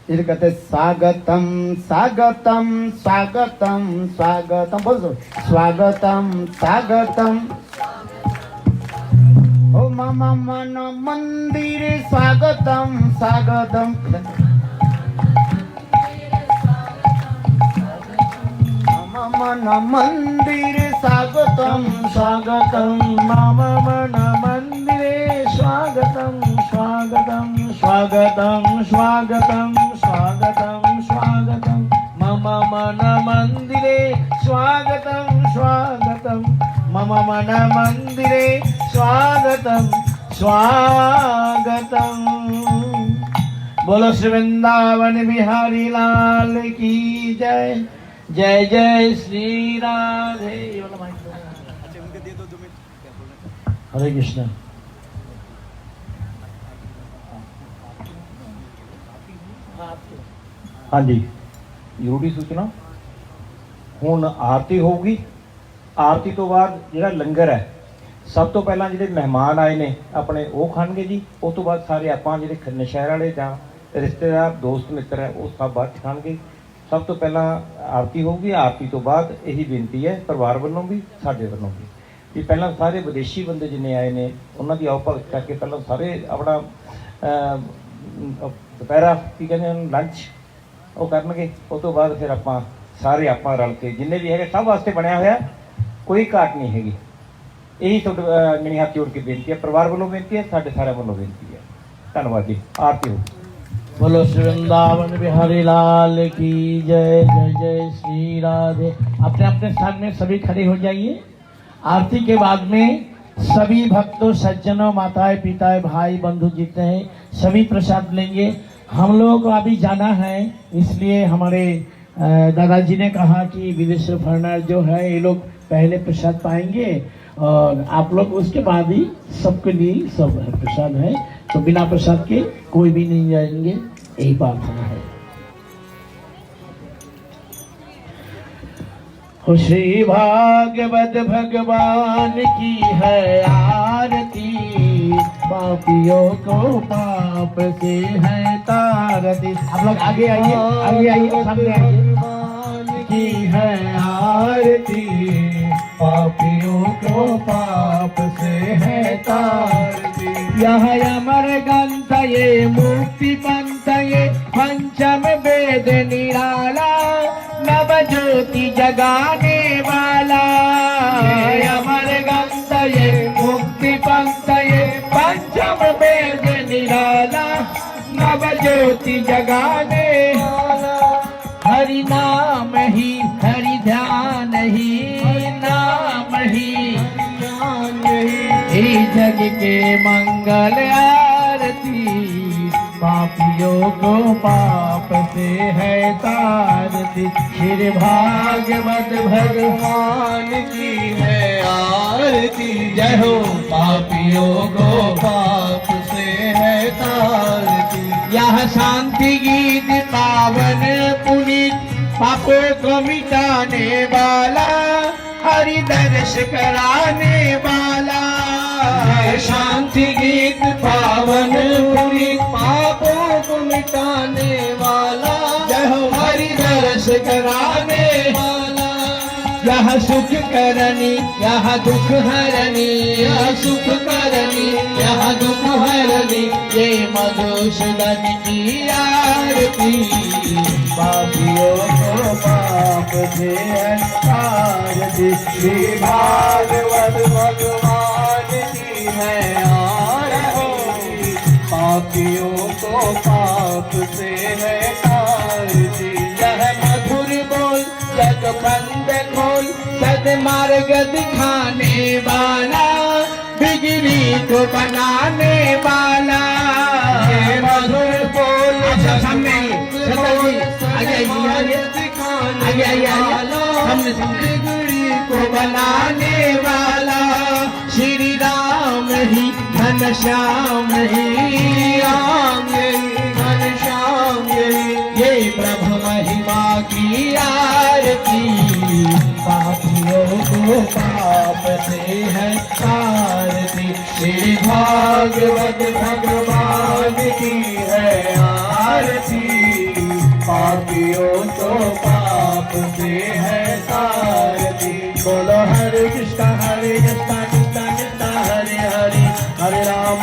Speaker 1: इसलिए कहते हैं स्वागतम स्वागतम स्वागतम स्वागतम। बोलो स्वागतम स्वागतम। ओ मम मन मंदिर स्वागतम स्वागतम। मम मन मंदिर स्वागतम स्वागतम।
Speaker 2: मम मन मंदिरे स्वागतम स्वागतम स्वागतम स्वागतम स्वागतम स्वागतम। मम मन मंदिरे स्वागतम स्वागतम। मम मन मंदिरे स्वागतम स्वागतम। बोलो श्री वृंदावन बिहारी लाल की जय। जय जय श्री राधे। हरे कृष्ण। हाँ जी, ਜ਼ਰੂਰੀ सूचना। ਹੁਣ ਆਰਤੀ ਹੋਊਗੀ। ਆਰਤੀ ਤੋਂ ਬਾਅਦ ਜਿਹੜਾ ਲੰਗਰ ਹੈ
Speaker 7: ਸਭ ਤੋਂ ਪਹਿਲਾਂ ਜਿਹੜੇ ਮਹਿਮਾਨ ਆਏ ਨੇ ਆਪਣੇ ਉਹ ਖਾਣਗੇ ਜੀ। ਉਸ ਤੋਂ ਬਾਅਦ ਸਾਰੇ ਆਪਾਂ ਜਿਹੜੇ ਨਸ਼ਹਿਰ ਵਾਲੇ ਜਾਂ ਰਿਸ਼ਤੇਦਾਰ ਦੋਸਤ ਮਿੱਤਰ ਹੈ ਉਹ ਸਭ ਬਾਅਦ 'ਚ ਖਾਣਗੇ। ਸਭ ਤੋਂ ਪਹਿਲਾਂ ਆਰਤੀ ਹੋਊਗੀ। ਆਰਤੀ ਤੋਂ ਬਾਅਦ ਇਹੀ ਬੇਨਤੀ ਹੈ ਪਰਿਵਾਰ ਵੱਲੋਂ ਵੀ ਸਾਡੇ ਵੱਲੋਂ ਵੀ ਪਹਿਲਾਂ ਸਾਰੇ ਵਿਦੇਸ਼ੀ ਬੰਦੇ ਜਿੰਨੇ ਆਏ ਨੇ ਉਹਨਾਂ ਦੀ ਆਓ ਭਗਤ ਕਰਕੇ ਪਹਿਲਾਂ ਸਾਰੇ ਆਪਣਾ ਦੁਪਹਿਰਾ ਕੀ ਕਹਿੰਦੇ ਉਹਨੂੰ ਲੰਚ ਉਹ ਕਰਨਗੇ। ਉਸ ਤੋਂ ਬਾਅਦ ਫਿਰ ਆਪਾਂ ਸਾਰੇ ਆਪਾਂ ਰਲ ਕੇ ਜਿੰਨੇ ਵੀ ਹੈਗੇ ਸਭ ਵਾਸਤੇ ਬਣਿਆ ਹੋਇਆ, ਕੋਈ ਘਾਟ ਨਹੀਂ ਹੈਗੀ। ਇਹੀ ਤੁਹਾਡੇ ਮੇਰੀ ਹੱਥ ਜੋੜ ਕੇ ਬੇਨਤੀ ਹੈ, ਪਰਿਵਾਰ ਵੱਲੋਂ ਬੇਨਤੀ ਹੈ, ਸਾਡੇ ਸਾਰਿਆਂ ਵੱਲੋਂ ਬੇਨਤੀ ਹੈ। ਧੰਨਵਾਦ जी। आरती हो।
Speaker 2: बोलो श्री वृंदावन बिहारी लाल की जय। जय जय श्री राधे। अपने अपने स्थान में सभी खड़े हो जाइए। आरती के बाद में सभी भक्तों सज्जनों माताएं पिताएं भाई बंधु जितने हैं सभी प्रसाद लेंगे। हम लोग को अभी जाना है, इसलिए हमारे दादाजी ने कहा कि विदेश फॉरेनर जो है ये लोग पहले प्रसाद पाएंगे और आप लोग उसके बाद ही सबके लिए सब प्रसाद है, तो बिना प्रसाद के कोई भी नहीं जाएंगे, यही प्रार्थना है। हो श्री भागवत भगवान की है आरती, पापियों को पाप से है तारती। आप लोग आगे आइए, आगे आइए, सामने आइए। की है आरती, पापियों को पाप से है तारती। यह अमर ग्रंथ ये मुक्ति पंथ ये पंचम वेद निराला, नव ज्योति जगाने वाला। अमर ग्रंथ ये मुक्ति पंथ ये पंचम वेद निराला, नव ज्योति जगाने वाला। हरि नाम ही हरि ध्यान ही नाम ही हे जग के मंगल आरती, पापियों को पाप से है तारती। श्री भागवत भगवान की है आरती, जय हो। पापियों को पाप से है तारती। यह शांति गीत पावन पुनीत पापों को मिटाने वाला, हरि दर्श कराने वाला। शांति गीत पावन पुनीत पापों को मिटाने वाला, जय हो। हरि दर्श कराने वाला। यह सुख करनी यह दुख हरनी, यह सुख करनी यह दुख हरनी, ये मधुसूदन की आरती। पापियों को पाप से आरती। श्री भागवत भगवान की है आरती, पापियों को पाप से है आरती। यह मधुर बोल जग बंद खोल, सद्मार्ग दिखाने वाला, बिगड़ी को बनाने वाला। मधुर बोल सामने बिगड़ी को बनाने वाला। श्री राम ही घनश्याम ही राम यही घनश्याम यही, ये प्रभु महिमा की आरती। पापियों को पाप से है आरती। श्री भागवत भगवान की है आरती, पापियों को पाप से है आरती। बोलो हरे कृष्णा कृष्णा कृष्णा हरे हरे, हरे राम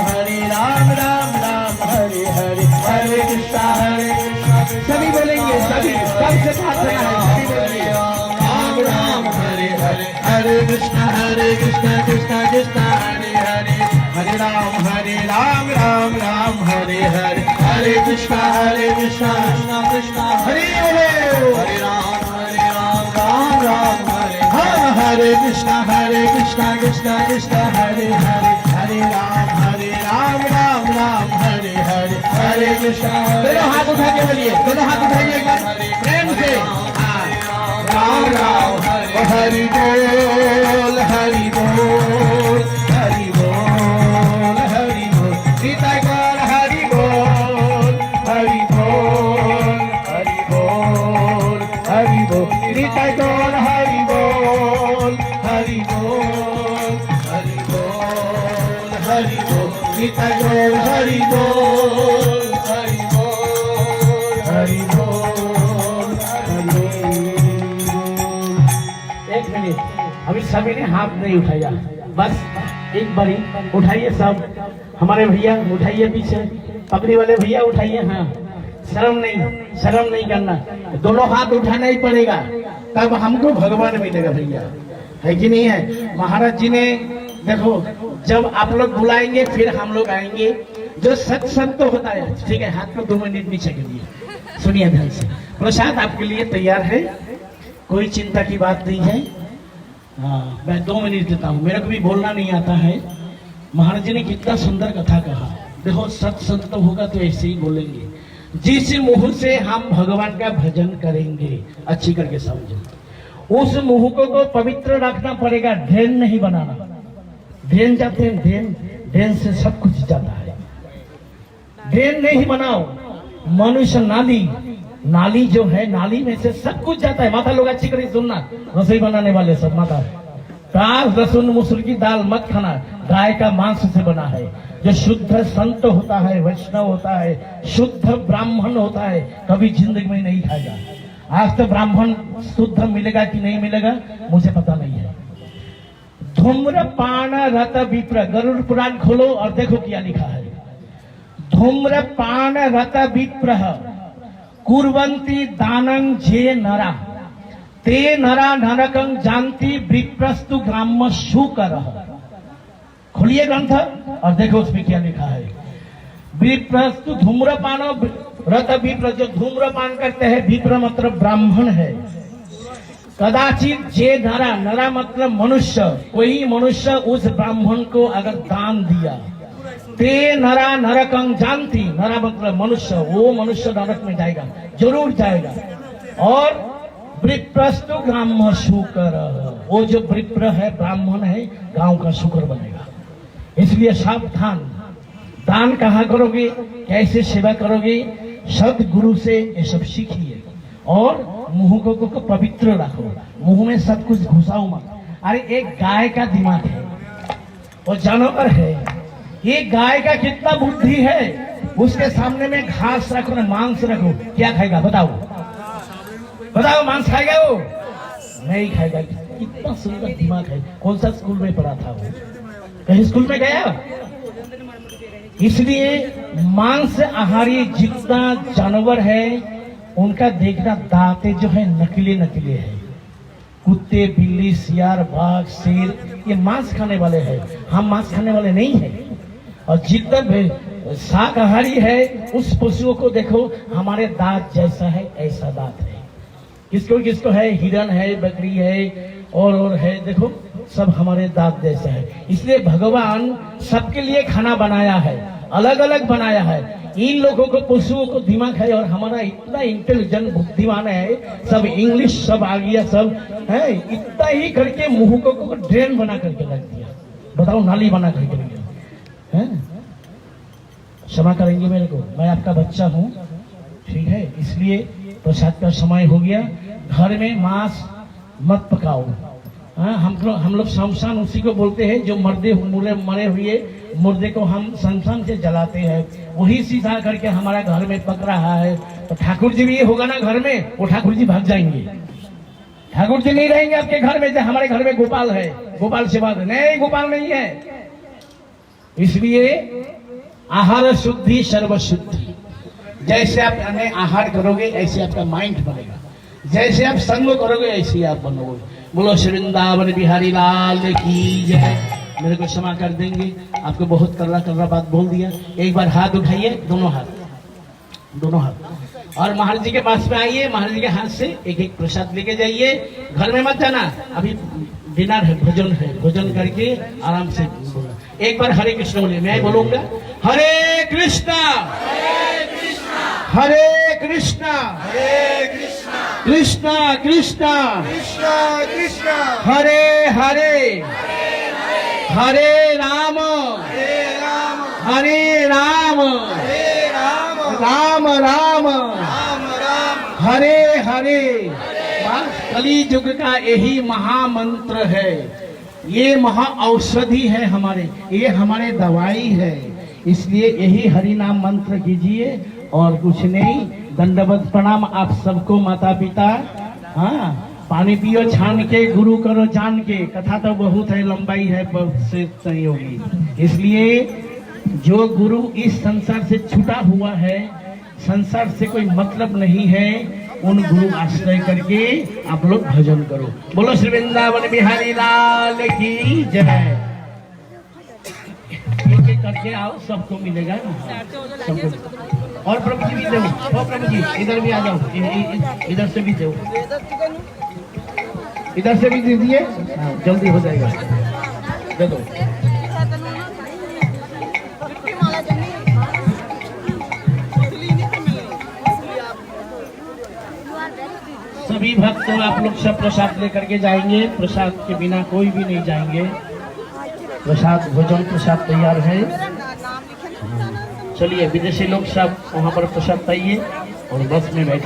Speaker 2: राम राम हरे हरे, हरे कृष्णा सभी बोलेंगे, सभी सबसे प्रार्थना है, सभी बोलेंगे राम राम हरे हरे, हरे कृष्णा कृष्णा कृष्णा हरे हरे, हरे राम राम हरे हरे, हरे कृष्णा कृष्णा कृष्णा हरे हरे, हरे राम राम हरे हाँ, हरे कृष्णा कृष्णा कृष्णा हरे हरे, हरे राम राम हरे हरे, हरे कृष्णा। दोनों हाथ उठा के बोलिए, दोनों हाथ उठाइएगा प्रेम से। राम राम हरि बोल हरि बोल हरि बोल हरि बोल, सीता गौर हरि बोल हरि बोल हरि बोल हरि बोल, सीता गौर हरि बोल हरि बोल हरि बोल बोल हरि बोल हरि बोल हरि बोल हरि बोल। एक मिनट, अभी सभी ने हाथ नहीं उठाया, बस एक बारी उठाइए सब। हमारे भैया उठाइए, पीछे पगड़ी वाले भैया उठाइए। हाँ, शर्म नहीं करना, दोनों हाथ उठाना ही पड़ेगा, तब हमको भगवान मिलेगा भैया, है कि नहीं है। महाराज जी ने देखो, जब आप लोग बुलाएंगे फिर हम लोग आएंगे, जो सत्संग तो होता है। ठीक है, हाथ को 2 मिनट नीचे करिए, सुनिए ध्यान से। प्रसाद आपके लिए तैयार है, कोई चिंता की बात नहीं है। हाँ, मैं 2 मिनट देता हूँ, मेरे को भी बोलना नहीं आता है। महाराज जी ने कितना सुंदर कथा कहा। देखो, सत्संग तो होगा तो ऐसे ही बोलेंगे। जिस मुंह से हम भगवान का भजन करेंगे, अच्छी करके समझो, उस मुंह को तो पवित्र रखना पड़ेगा, ढेन नहीं बनाना। ढेन जाते हैं, ढेन से सब कुछ जाता है। ढेन नहीं बनाओ। मनुष्य नाली जो है, नाली में से सब कुछ जाता है। माता लोग अच्छी करके सुनना, रसोई बनाने वाले सब, माता, प्याज लहसुन मसूर की दाल मत खाना, गाय का मांस से बना है। जो शुद्ध संत होता है, वैष्णव होता है, शुद्ध ब्राह्मण होता है, कभी जिंदगी में नहीं खाएगा। आज तो ब्राह्मण शुद्ध मिलेगा कि नहीं मिलेगा मुझे पता नहीं है। धूम्रपान रत विप्र, गरुड़ पुराण खोलो और देखो क्या लिखा है। धूम्रपान रत विप्र कुर्वन्ति दानं जे नरा ते नरा नरकं जानती विप्रस्तु ग्राम शुकर। खोलिए ग्रंथ और देखो उसमें क्या लिखा है। विप्रस्तु धूम्रपान रत विप्र, जो धूम्रपान करते हैं, विप्र मतलब ब्राह्मण है। कदाचित जे नरा मतलब मनुष्य, कोई मनुष्य उस ब्राह्मण को अगर दान दिया, ते नरा नरकं जानती, नरा मतलब मनुष्य, वो मनुष्य नरक में जाएगा, जरूर जाएगा। और विप्रस्तु ग्राम शुकर, वो जो विप्र है, ब्राह्मण है, गांव का शुकर बनेगा। इसलिए सावधान, दान कहाँ करोगे, कैसे सेवा करोगे, सदगुरु से ये सब सीखिए। और मुंह को पवित्र रखो, मुंह में सब कुछ घुसाओ मत। अरे एक गाय का दिमाग है, वो जानवर है, ये गाय का कितना बुद्धि है। उसके सामने में घास रखो ना मांस रखो, क्या खाएगा बताओ? बताओ, मांस खाएगा वो? नहीं खाएगा। कितना सुंदर दिमाग है। कौन सा स्कूल में पढ़ा था वो? कहीं स्कूल में गया? इसलिए मांस आहारी जितना जानवर है, उनका देखना दांते जो है नकली है। कुत्ते, बिल्ली, सियार, बाघ, शेर, ये मांस खाने वाले हैं, हम मांस खाने वाले नहीं हैं। और जितना शाकाहारी है, उस पशुओं को देखो, हमारे दांत जैसा है ऐसा दांत है। किसको है, हिरन है, बकरी है और है, देखो सब हमारे दांत जैसा है। इसलिए भगवान सबके लिए खाना बनाया है, अलग अलग बनाया है। इन लोगों को, पशुओं को दिमाग है, और हमारा इतना इंटेलिजेंट बुद्धिमान है, सब इंग्लिश सब आ गया, सब है, इतना ही करके मुंह को ड्रेन बना करके रख दिया। बताओ, नाली बना करके रख दिया है। क्षमा करेंगे मेरे को, मैं आपका बच्चा हूँ, ठीक है। इसलिए प्रसाद का समय हो गया। घर में मांस मत पकाओ। हाँ, हम लोग शमशान उसी को बोलते हैं, जो मरे हुए मुर्दे को हम शमशान से जलाते हैं, वही सीधा करके हमारा घर में पक रहा है। तो ठाकुर जी भी ये होगा ना घर में, वो ठाकुर जी भाग जाएंगे। ठाकुर जी नहीं रहेंगे आपके घर में। हमारे घर में गोपाल है, गोपाल सेवा नहीं, गोपाल नहीं है। इसलिए आहार शुद्धि सर्व शुद्धि। जैसे आप आहार करोगे ऐसे आपका माइंड बनेगा, जैसे आप संग करोगे ऐसे आप बनोगे। बोलो श्री वृंदावन बिहारी लाल की जय। मेरे को क्षमा कर देंगे, आपको बहुत कर्रा बात बोल दिया। एक बार हाथ उठाइए, दोनों हाथ, और महाराज जी के पास में आइए। महाराज जी के हाथ से एक एक प्रसाद लेके जाइए। घर में मत जाना, अभी डिनर है, भोजन करके आराम से बोलना। एक बार हरे कृष्ण बोलिए, मैं बोलूंगा हरे कृष्णा हरे कृष्णा कृष्णा कृष्णा हरे हरे हरे राम राम राम हरे हरे। कली युग का यही महामंत्र है, ये महा औषधि है हमारे, ये हमारे दवाई है, इसलिए यही हरि नाम मंत्र कीजिए और कुछ नहीं। दंडवत प्रणाम आप सबको माता पिता। हाँ, पानी पियो छान के, गुरु करो जान के। कथा तो बहुत है, लंबाई है, बहुत से नहीं होगी। इसलिए जो गुरु इस संसार से छूटा हुआ है, संसार से कोई मतलब नहीं है, उन गुरु आश्रय करके आप लोग भजन करो। बोलो श्री वृंदावन बिहारी लाल की जय। एक एक करके आओ, सबको मिलेगा ना, सबको। और प्रभु जी भी दो, ओ प्रभु जी इधर भी आ जाओ, इधर से भी दो, इधर से भी दे दिए। हाँ, जल्दी हो जाएगा, दे दो। सभी भक्त आप लोग सब प्रसाद लेकर के जाएंगे। प्रसाद के बिना कोई भी नहीं जाएंगे। प्रसाद भोजन प्रसाद तैयार है। चलिए विदेशी लोग सब वहाँ पर प्रसाद पाइए और बस में बैठे।